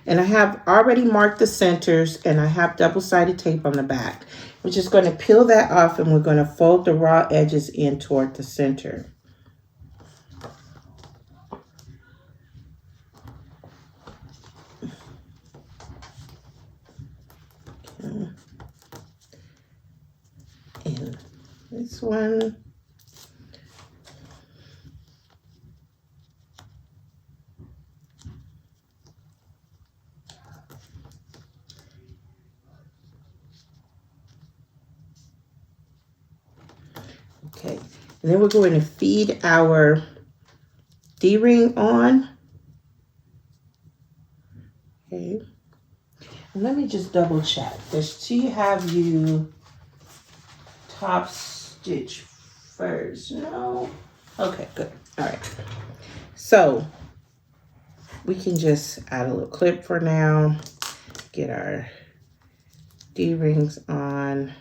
And I have already marked the centers, and I have double-sided tape on the back. We're just going to peel that off, and we're going to fold the raw edges in toward the center. And this one. Okay, and then we're going to feed our D-ring on. Okay, and let me just double check. Does she have you top stitch first. No. Okay, good. All right. So we can just add a little clip for now. Get our D-rings on.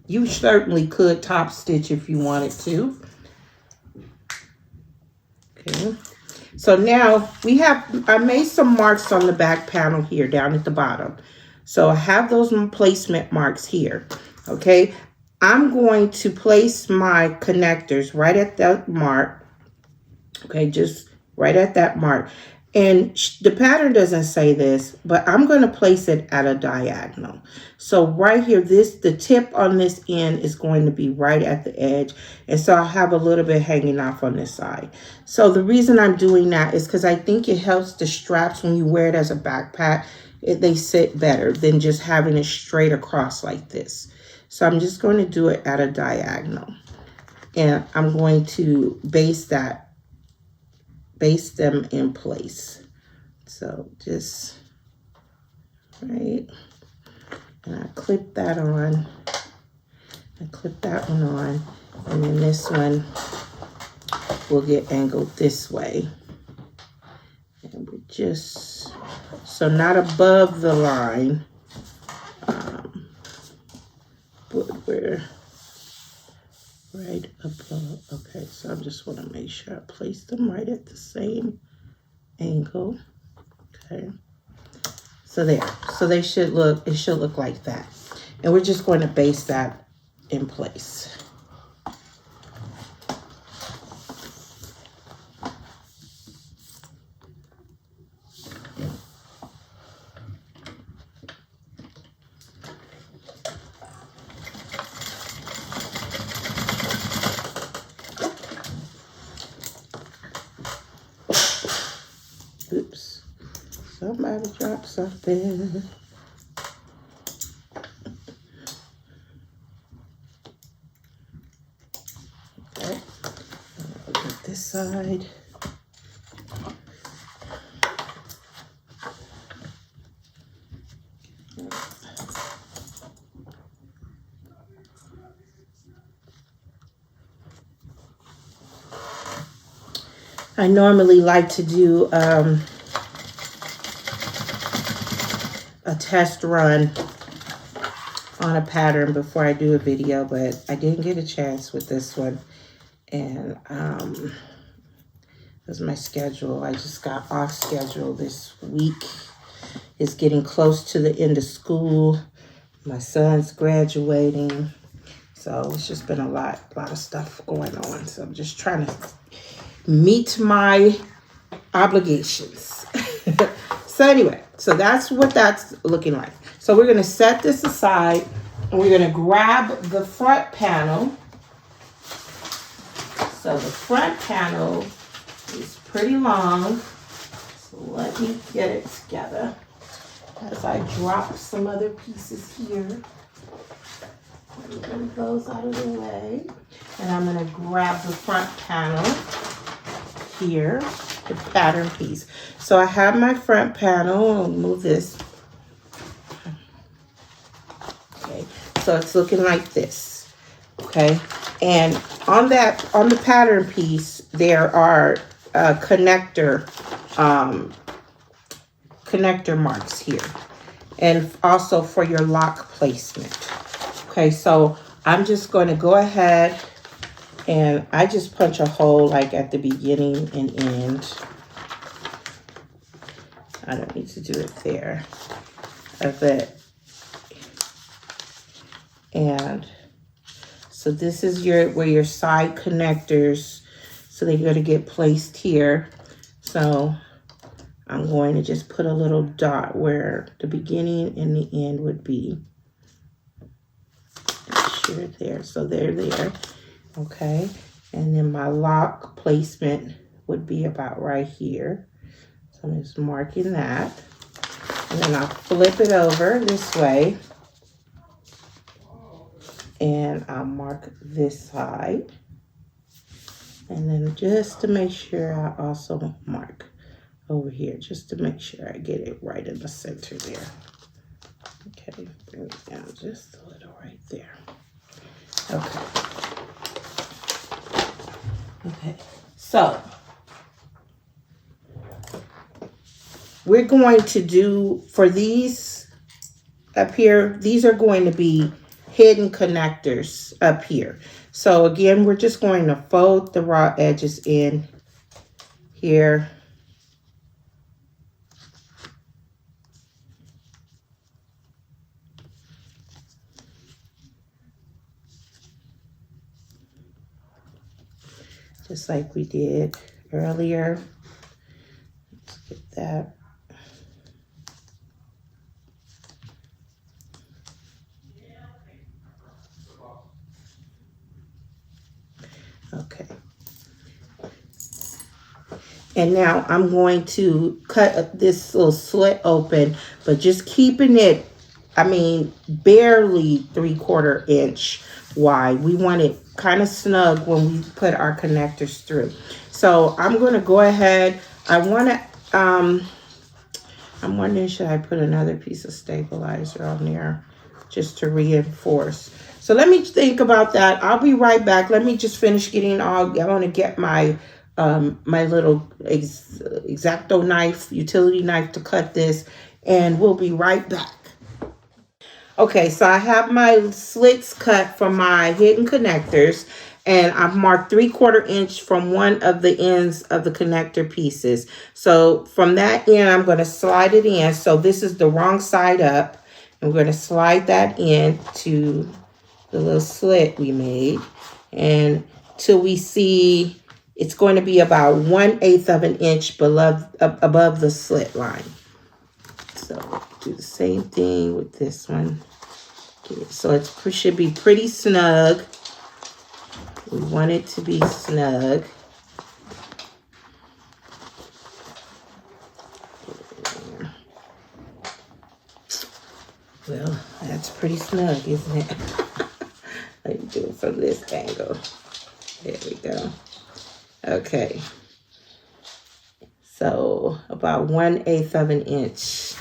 You certainly could top stitch if you wanted to. Okay. So now I made some marks on the back panel here down at the bottom. So I have those placement marks here. Okay. I'm going to place my connectors right at that mark. Okay, just right at that mark. And the pattern doesn't say this, but I'm going to place it at a diagonal. So right here, the tip on this end is going to be right at the edge. And so I'll have a little bit hanging off on this side. So the reason I'm doing that is because I think it helps the straps when you wear it as a backpack. They sit better than just having it straight across like this. So I'm just going to do it at a diagonal. And I'm going to base them in place. So just right. And I clip that on. I clip that one on. And then this one will get angled this way. And we just, so not above the line. But we're right above. Okay, so I just want to make sure I place them right at the same angle. Okay, so there. So it should look like that. And we're just going to base that in place. Oops, somebody dropped something. Okay, look at this side. I normally like to do a test run on a pattern before I do a video, but I didn't get a chance with this one. And that's my schedule. I just got off schedule this week. It's getting close to the end of school. My son's graduating. So it's just been a lot of stuff going on. So I'm just trying to meet my obligations. So anyway, so that's what that's looking like. So we're going to set this aside and we're going to grab the front panel. So the front panel is pretty long. So let me get it together as I drop some other pieces here. Move those out of the way. And I'm going to grab the front panel here, the pattern piece. So I have my front panel. I'll move this. Okay, so it's looking like this. Okay, and on the pattern piece, there are connector marks here, and also for your lock placement. Okay, so I'm just going to go ahead and I just punch a hole like at the beginning and end. I don't need to do it there. But, and so this is where your side connectors, so they're going to get placed here. So I'm going to just put a little dot where the beginning and the end would be. Sure there. So they're there. Okay. And then my lock placement would be about right here. So I'm just marking that. And then I'll flip it over this way. And I'll mark this side. And then just to make sure, I also mark over here, just to make sure I get it right in the center there. Okay, bring it down just a little right there. Okay. Okay, so we're going to do, for these up here, these are going to be hidden connectors up here. So again, we're just going to fold the raw edges in here. Just like we did earlier. Let's get that. Okay. And now I'm going to cut this little slit open, but just keeping it, I mean, barely 3/4 inch wide. We want it kind of snug when we put our connectors through. So I'm going to go ahead. I want to, I'm wondering, should I put another piece of stabilizer on there just to reinforce? So let me think about that. I'll be right back. Let me just finish getting all, I want to get my my little X-Acto knife, utility knife to cut this, and we'll be right back. Okay, so I have my slits cut for my hidden connectors, and I've marked 3/4 inch from one of the ends of the connector pieces. So from that end, I'm going to slide it in. So this is the wrong side up. I'm going to slide that in to the little slit we made, and till we see it's going to be about 1/8 of an inch above the slit line. So do the same thing with this one. So it should be pretty snug. We want it to be snug. Well, that's pretty snug, isn't it? Let me do it from this angle. There we go. Okay. So about 1/8 of an inch.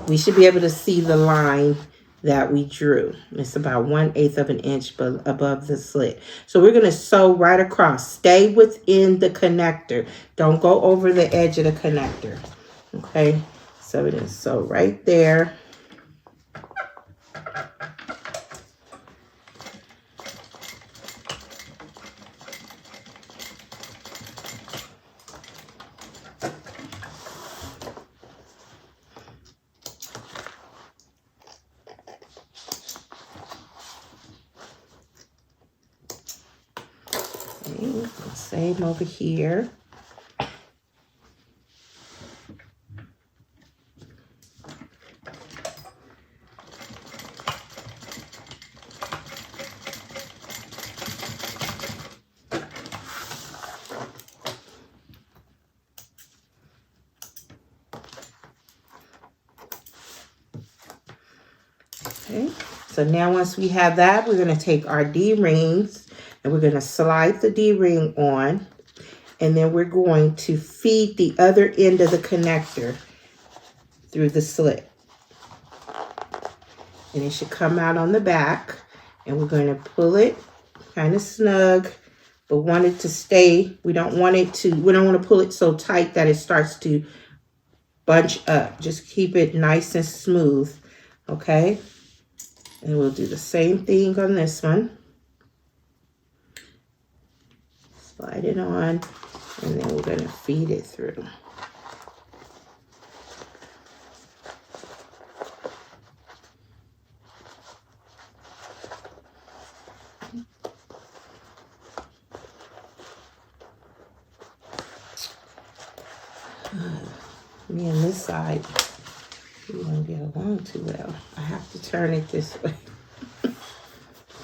We should be able to see the line that we drew. It's about 1/8 of an inch above the slit. So we're going to sew right across. Stay within the connector. Don't go over the edge of the connector. Okay. So we're going to sew right there. Same over here. Okay, so now once we have that, we're going to take our D-rings and we're going to slide the D-ring on, and then we're going to feed the other end of the connector through the slit. And it should come out on the back, and we're going to pull it kind of snug, but want it to stay. We don't want to pull it so tight that it starts to bunch up. Just keep it nice and smooth, okay? And we'll do the same thing on this one. Slide it on, and then we're going to feed it through. Me and this side, we won't get along too well. I have to turn it this way.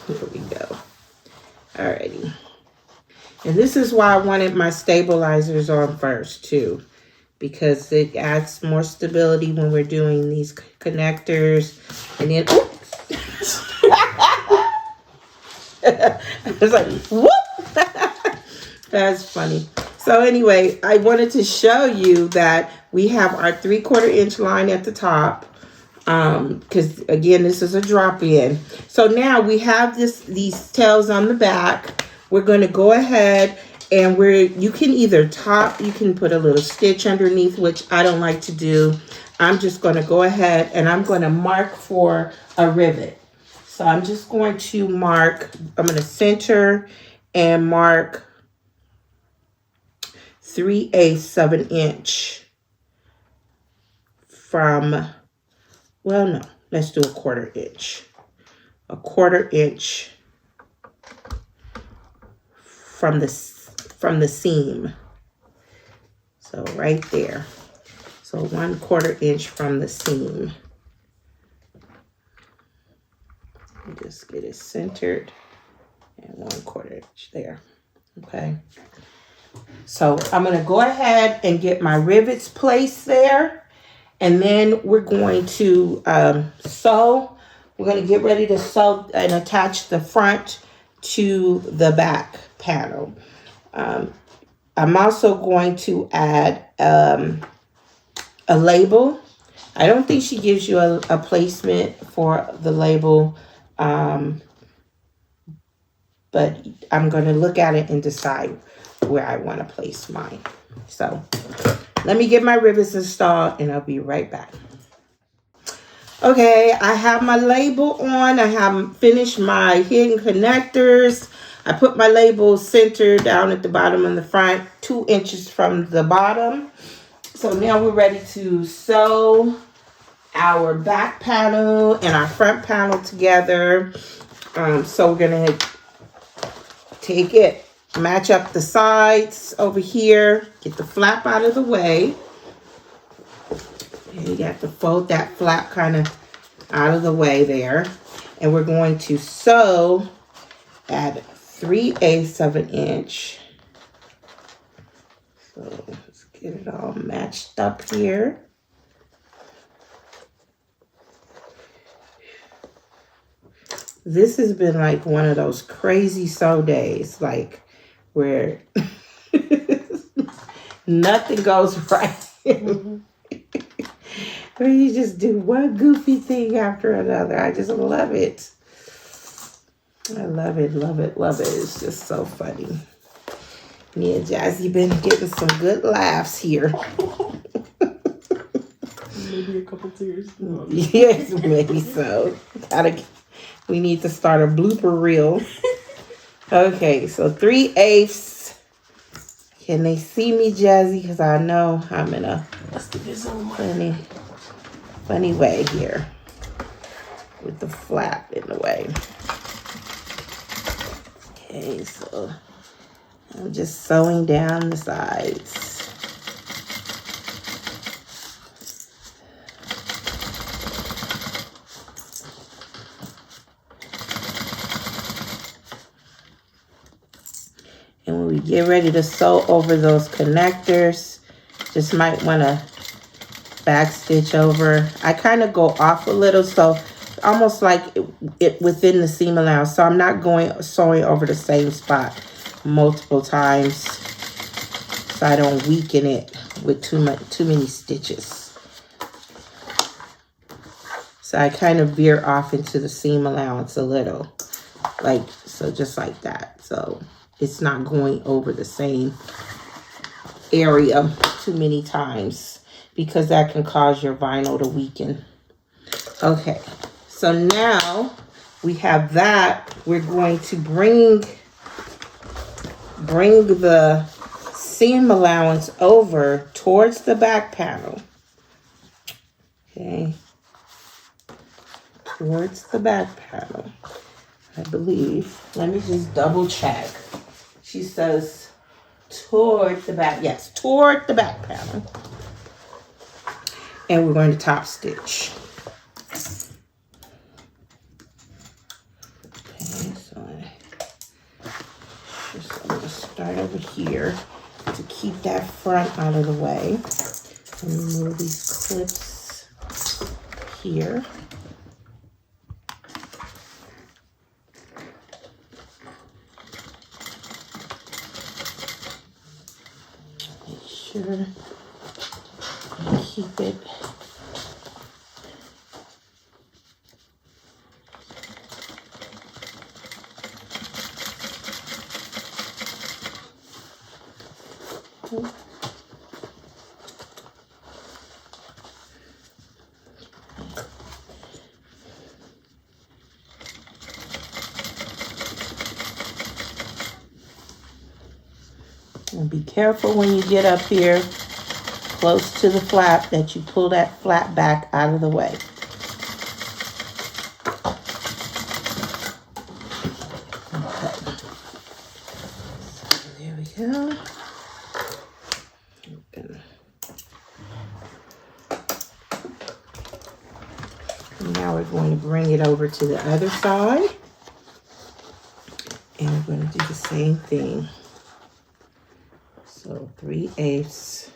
Here we go. Alrighty. And this is why I wanted my stabilizers on first too, because it adds more stability when we're doing these connectors. And then, oops. I was like, whoop. That's funny. So anyway, I wanted to show you that we have our 3/4 inch line at the top. Because again, this is a drop in. So now we have these tails on the back. We're going to go ahead And you can either you can put a little stitch underneath, which I don't like to do. I'm just going to go ahead and I'm going to mark for a rivet. So I'm just going to mark, I'm going to center and mark 3/8 of an inch from, well, no, let's do a 1/4 inch. A 1/4 inch from the seam. So right there. So 1/4 inch from the seam. Just get it centered and 1/4 inch there. Okay. So I'm going to go ahead and get my rivets placed there. And then we're going to sew. We're going to get ready to sew and attach the front to the back panel. I'm also going to add a label. I don't think she gives you a placement for the label, but I'm going to look at it and decide where I want to place mine. So let me get my rivets installed and I'll be right back. Okay, I have my label on. I have finished my hidden connectors. I put my label centered down at the bottom and the front, 2 inches from the bottom. So now we're ready to sew our back panel and our front panel together. So we're going to take it, match up the sides over here, get the flap out of the way. And you have to fold that flap kind of out of the way there. And we're going to sew at 3/8 of an inch. So let's get it all matched up here. This has been like one of those crazy sew days, like where nothing goes right. Mm-hmm. Where you just do one goofy thing after another. I just love it. I love it, love it, love it. It's just so funny. Me and Jazzy been getting some good laughs here. Maybe a couple tears. Yes, maybe so. We need to start a blooper reel. Okay, so 3/8. Can they see me, Jazzy? Because I know I'm in a funny way here with the flap in the way. Okay, so I'm just sewing down the sides. And when we get ready to sew over those connectors, just might want to back stitch over. I kind of go off a little, so almost like it within the seam allowance. So I'm not sewing over the same spot multiple times, so I don't weaken it with too many stitches. So I kind of veer off into the seam allowance a little, like so, just like that. So it's not going over the same area too many times, because that can cause your vinyl to weaken. Okay, so now we have that. We're going to bring the seam allowance over towards the back panel. Okay, towards the back panel, I believe. Let me just double check. She says toward the back. Yes, toward the back panel. And we're going to top stitch. Okay, so I'm going to start over here to keep that front out of the way. And remove these clips here. Make sure you keep it And be careful when you get up here close to the flap that you pull that flap back out of the way. Okay. So there we go. And now we're going to bring it over to the other side. And we're going to do the same thing. So 3/8.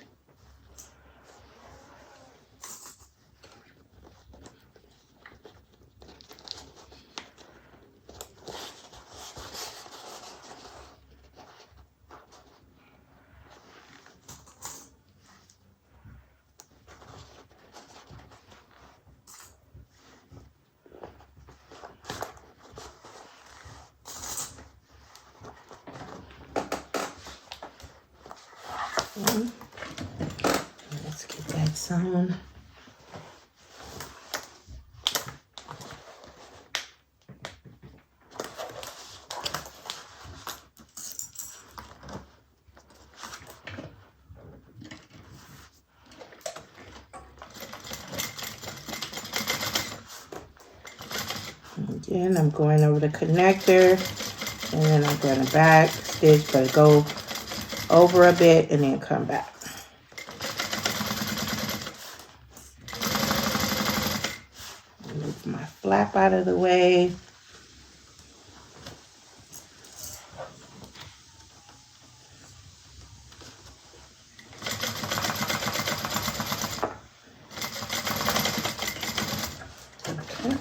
Let's get that sewn. Again, I'm going over the connector, and then I'm going to back stitch, but go over a bit and then come back. Move my flap out of the way. Okay.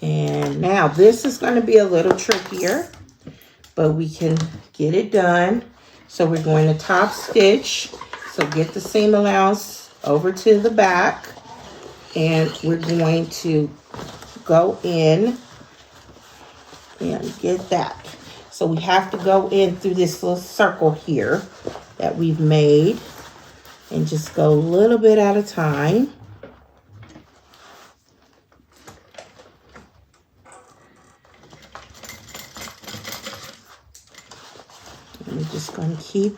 And now this is going to be a little trickier, but we can get it done. So we're going to top stitch. So get the seam allowance over to the back, and we're going to go in and get that. So we have to go in through this little circle here that we've made, and just go a little bit at a time. And you're just going to keep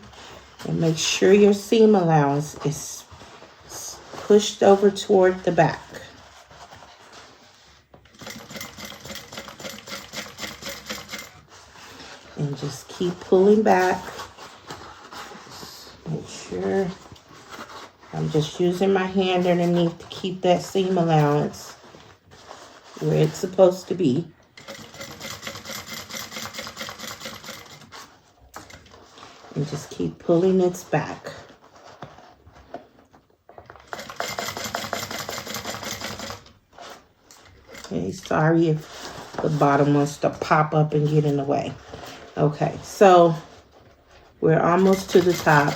and make sure your seam allowance is pushed over toward the back. And just keep pulling back. Make sure I'm just using my hand underneath to keep that seam allowance where it's supposed to be. And just keep pulling its back. Okay, sorry if the bottom wants to pop up and get in the way. Okay, so we're almost to the top.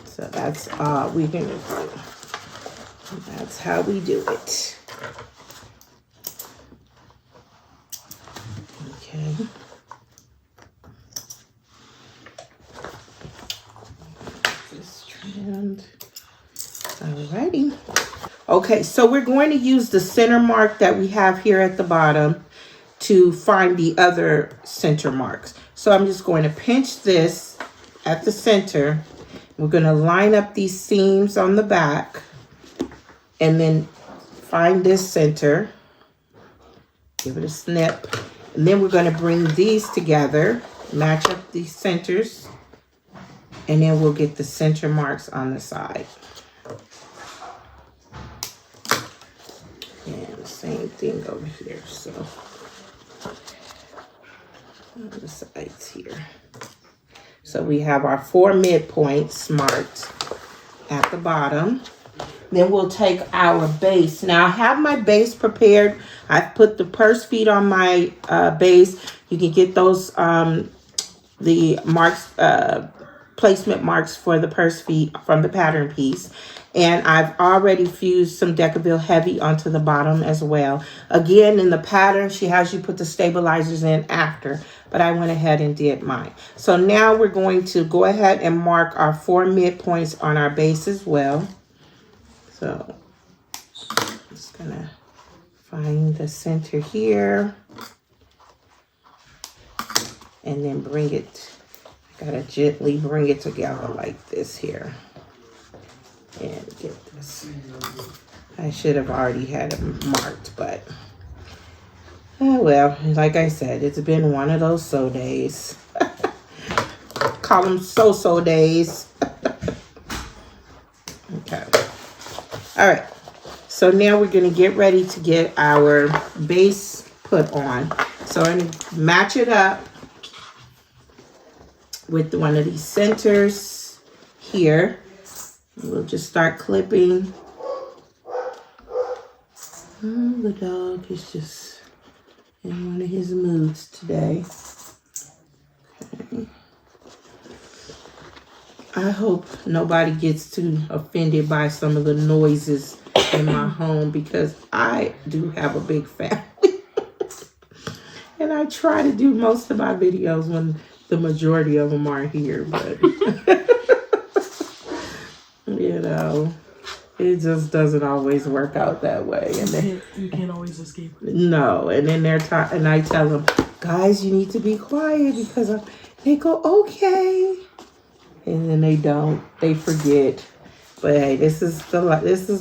So that's all we're gonna do. That's how we do it. Okay. And alrighty. Okay, so we're going to use the center mark that we have here at the bottom to find the other center marks. So I'm just going to pinch this at the center. We're going to line up these seams on the back and then find this center. Give it a snip. And then we're going to bring these together, match up these centers. And then we'll get the center marks on the side. And the same thing over here. So on the sides here. So we have our 4 midpoints marked at the bottom. Then we'll take our base. Now I have my base prepared. I've put the purse feet on my base. You can get those, the marks, placement marks for the purse feet from the pattern piece. And I've already fused some Decaville Heavy onto the bottom as well. Again, in the pattern, she has you put the stabilizers in after, but I went ahead and did mine. So now we're going to go ahead and mark our 4 midpoints on our base as well. So I'm just gonna find the center here and then bring it, I gotta gently bring it together like this here. And get this. I should have already had it marked, but oh well, like I said, it's been one of those so days. Call them so days. Okay. All right. So now we're going to get ready to get our base put on. So I'm going to match it up with one of these centers here. We'll just start clipping. Oh, the dog is just in one of his moods today. Okay. I hope nobody gets too offended by some of the noises in my home because I do have a big family. And I try to do most of my videos when the majority of them are here, but you know, it just doesn't always work out that way. And then, you can't always escape it. No, and then and I tell them, guys, you need to be quiet because they go, okay. And then they don't. They forget. But hey, this is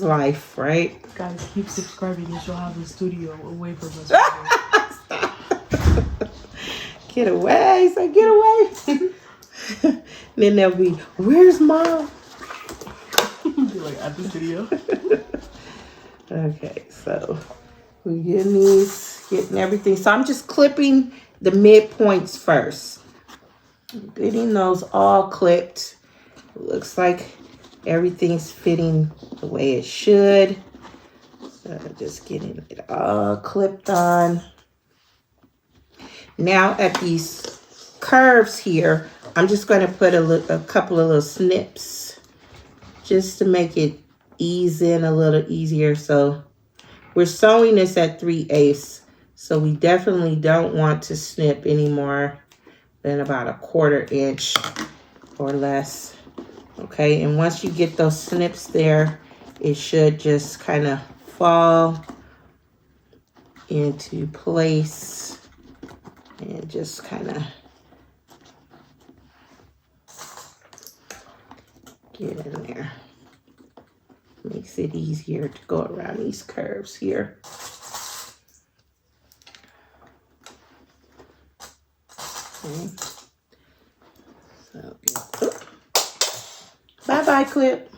life, right? Guys, keep subscribing and she'll have the studio away from us. Get away. Say, get away. Then they'll be, where's Mom? Be like, at the studio. Okay, so we're getting everything. So I'm just clipping the midpoints first. Getting those all clipped. Looks like everything's fitting the way it should. So just getting it all clipped on. Now at these curves here, I'm just going to put a couple of little snips just to make it ease in a little easier. So we're sewing this at 3/8, so we definitely don't want to snip any more than about 1/4 inch or less. Okay, and once you get those snips there, it should just kind of fall into place and just kind of get in there. Makes it easier to go around these curves here. Okay. So, bye-bye, clip.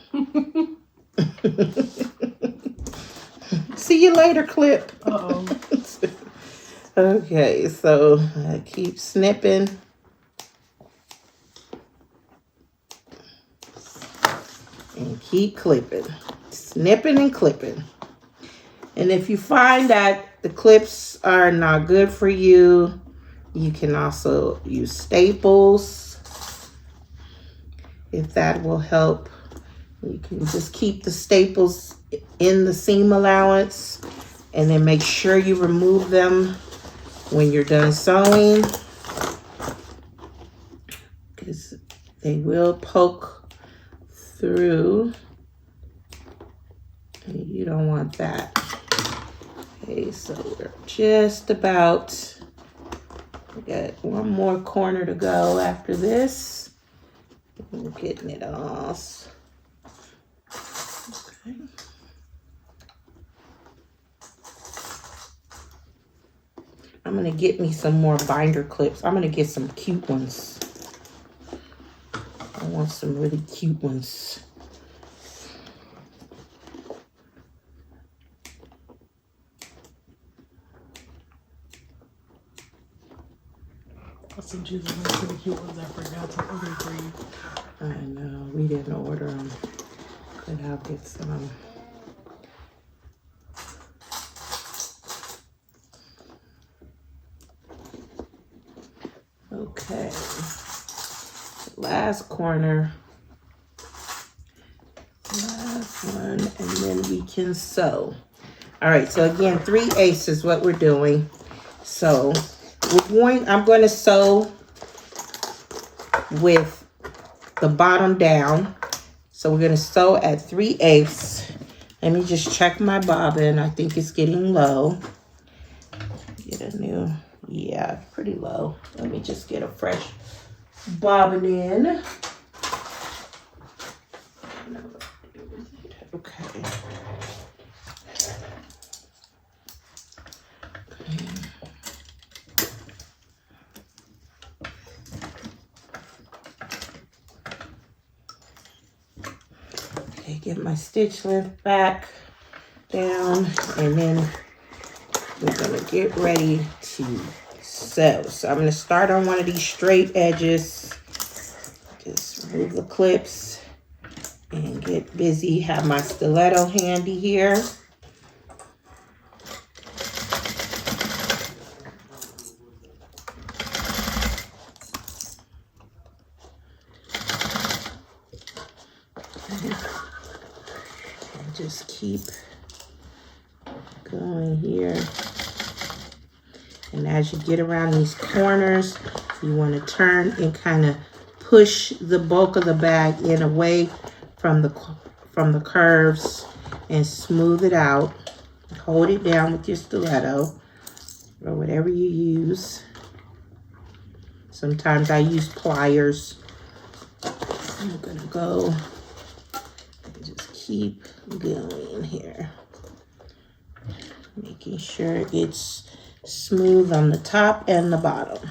See you later, clip. Uh-oh. Okay, so I keep snipping. And keep clipping. Snipping and clipping. And if you find that the clips are not good for you, you can also use staples. If that will help. You can just keep the staples in the seam allowance and then make sure you remove them when you're done sewing, because they will poke through and you don't want that. Okay, so we're just about, we got one more corner to go after this. We're getting it off. Okay. I'm gonna get me some more binder clips. I'm gonna get some cute ones. I want some really cute ones. I'll send you some really cute ones I forgot to order for you. I know, we didn't order them. But I'll get some. Okay. last corner. Last one, and then we can sew. All right, so again, 3/8 is what we're doing. So I'm going to sew with the bottom down. So we're going to sew at 3/8. Let me just check my bobbin. I think it's getting low. Get a new, yeah, pretty low. Let me just get a fresh bobbin in. Okay. Okay, get my stitch length back down, and then we're gonna get ready to sew. So I'm gonna start on one of these straight edges. Just remove the clips and get busy. Have my stiletto handy here. And just keep going here. And as you get around these corners, you want to turn and kind of push the bulk of the bag in away from the curves and smooth it out. Hold it down with your stiletto or whatever you use. Sometimes I use pliers. I'm gonna go and just keep going here, making sure it's smooth on the top and the bottom.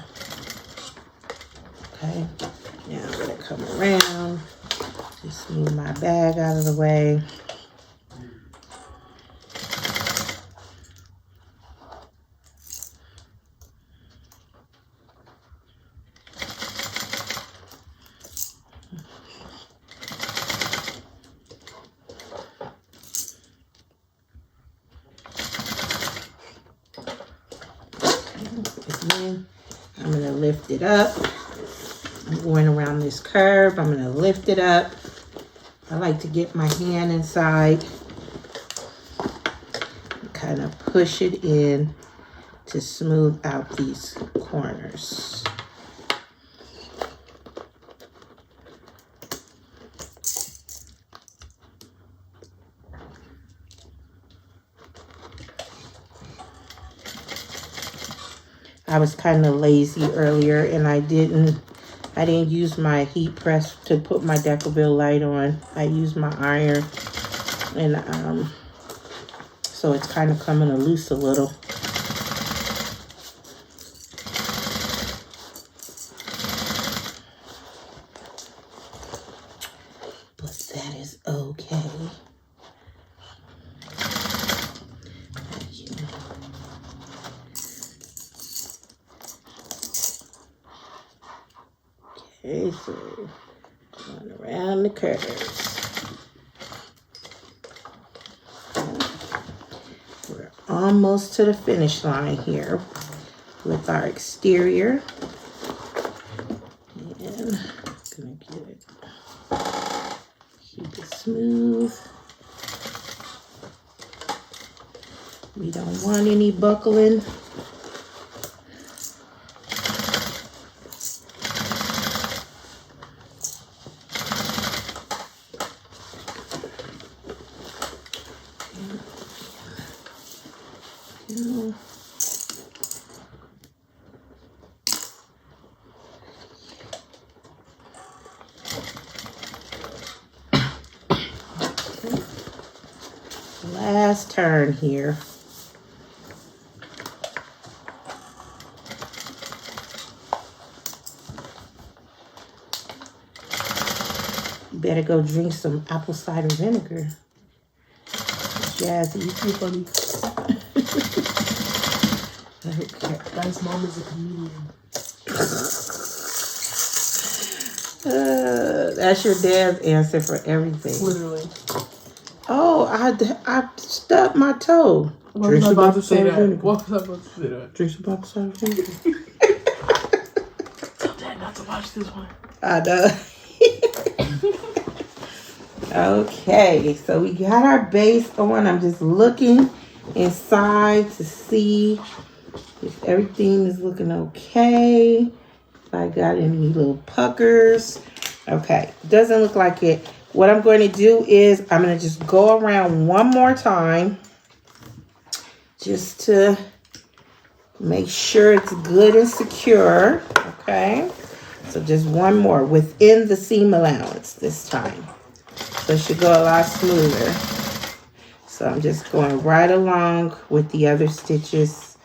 Okay, now I'm gonna come around, just move my bag out of the way. Again, I'm gonna lift it up. I'm going around this curve. I'm gonna lift it up. I like to get my hand inside and kind of push it in to smooth out these corners. I was kind of lazy earlier, and I didn't use my heat press to put my Decaville light on. I used my iron, and so it's kind of coming loose a little. But that is okay. Okay, so going around the curves. We're almost to the finish line here with our exterior. And I'm gonna get it, keep it smooth. We don't want any buckling. Last turn here. You better go drink some apple cider vinegar. Jazzy, you too funny. Okay. Guy's mom is a comedian. That's your dad's answer for everything. Literally. Oh, I stubbed my toe. What was I about to say that? What was I about to say that? Drink some apple cider vinegar. Tell Dad not to watch this one. I know. Okay, so we got our base on. I'm just looking inside to see if everything is looking okay. If I got any little puckers. Okay, doesn't look like it. What I'm going to do is I'm going to just go around one more time just to make sure it's good and secure. Okay, so just one more within the seam allowance this time. So it should go a lot smoother. So I'm just going right along with the other stitches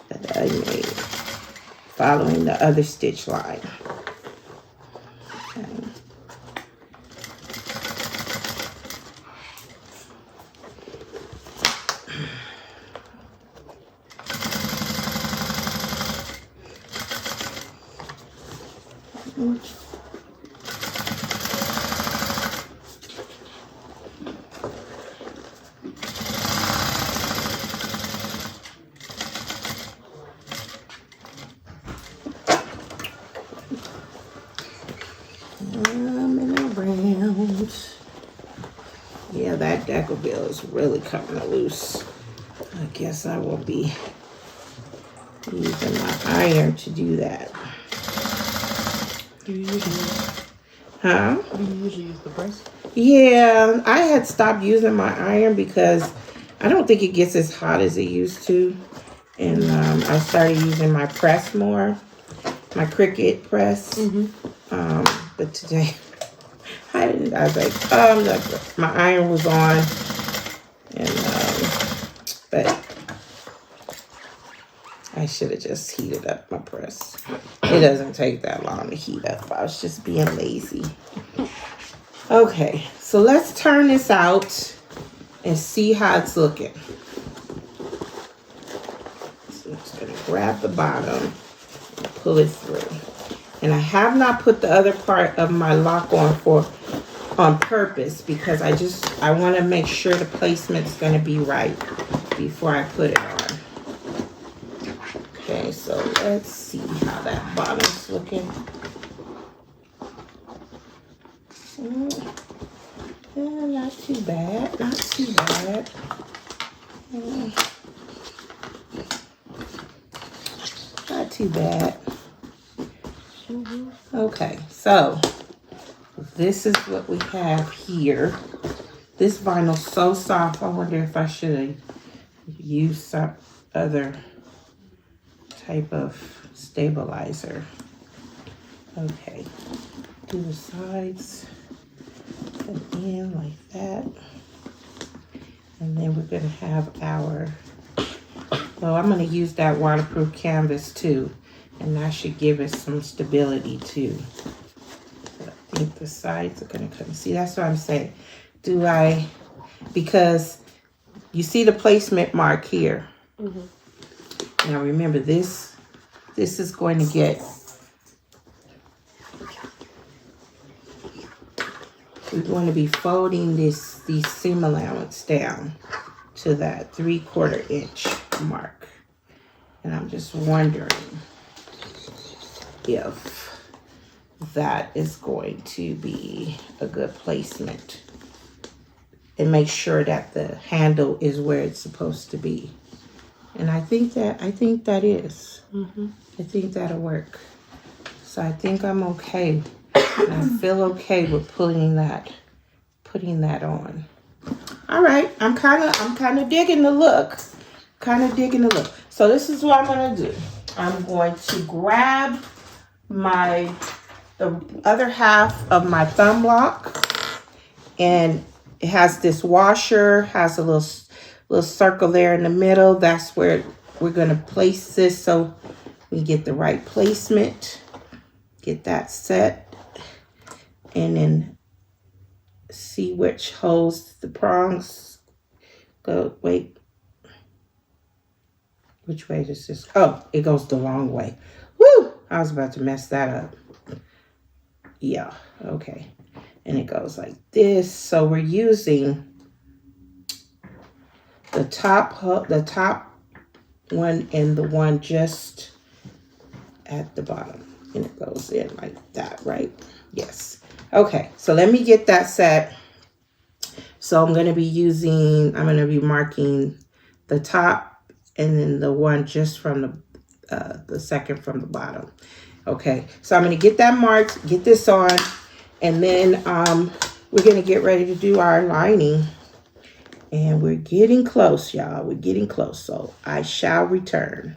that I made, following the other stitch line. Okay. Yeah, that Deckerville is really coming loose. I guess I will be using my iron to do that. Do you usually use the press? Yeah, I had stopped using my iron because I don't think it gets as hot as it used to. And I started using my press more, my Cricut press. But today, I was like, look, my iron was on. And, but I should have just heated up my press. It doesn't take that long to heat up. I was just being lazy. Okay, so let's turn this out and see how it's looking. So I'm just gonna grab the bottom and pull it through. And I have not put the other part of my lock on purpose because I want to make sure the placement's going to be right before I put it on. Okay, so let's see how that bottom's looking. Not too bad, not too bad. Not too bad. Okay, so this is what we have here. This vinyl's so soft, I wonder if I should use some other type of stabilizer. Okay, do the sides and in like that. And then we're gonna have our, well, I'm gonna use that waterproof canvas too. And that should give it some stability too. But I think the sides are gonna come. See, that's what I'm saying. Because you see the placement mark here. Now remember this is going to get, we're going to be folding these seam allowance down to that 3/4 inch mark. And I'm just wondering if that is going to be a good placement, and make sure that the handle is where it's supposed to be. And I think that is. I think that'll work. So I think I'm okay. And I feel okay with putting that on. All right, I'm kind of digging the look. So this is what I'm gonna do. I'm going to grab the other half of my thumb lock, and it has this washer, has a little circle there in the middle. That's where we're gonna place this so we get the right placement. Get that set, and then see which holes the prongs go. Wait, which way does this? Oh, it goes the wrong way. Woo! I was about to mess that up. Yeah, okay. And it goes like this. So we're using the top one and the one just at the bottom. And it goes in like that, right? Yes. Okay, so let me get that set. So I'm going to be marking the top and then the one just from the second from the bottom. Okay, so I'm going to get that marked, get this on, and then we're going to get ready to do our lining. And we're getting close, y'all. We're getting close, so I shall return.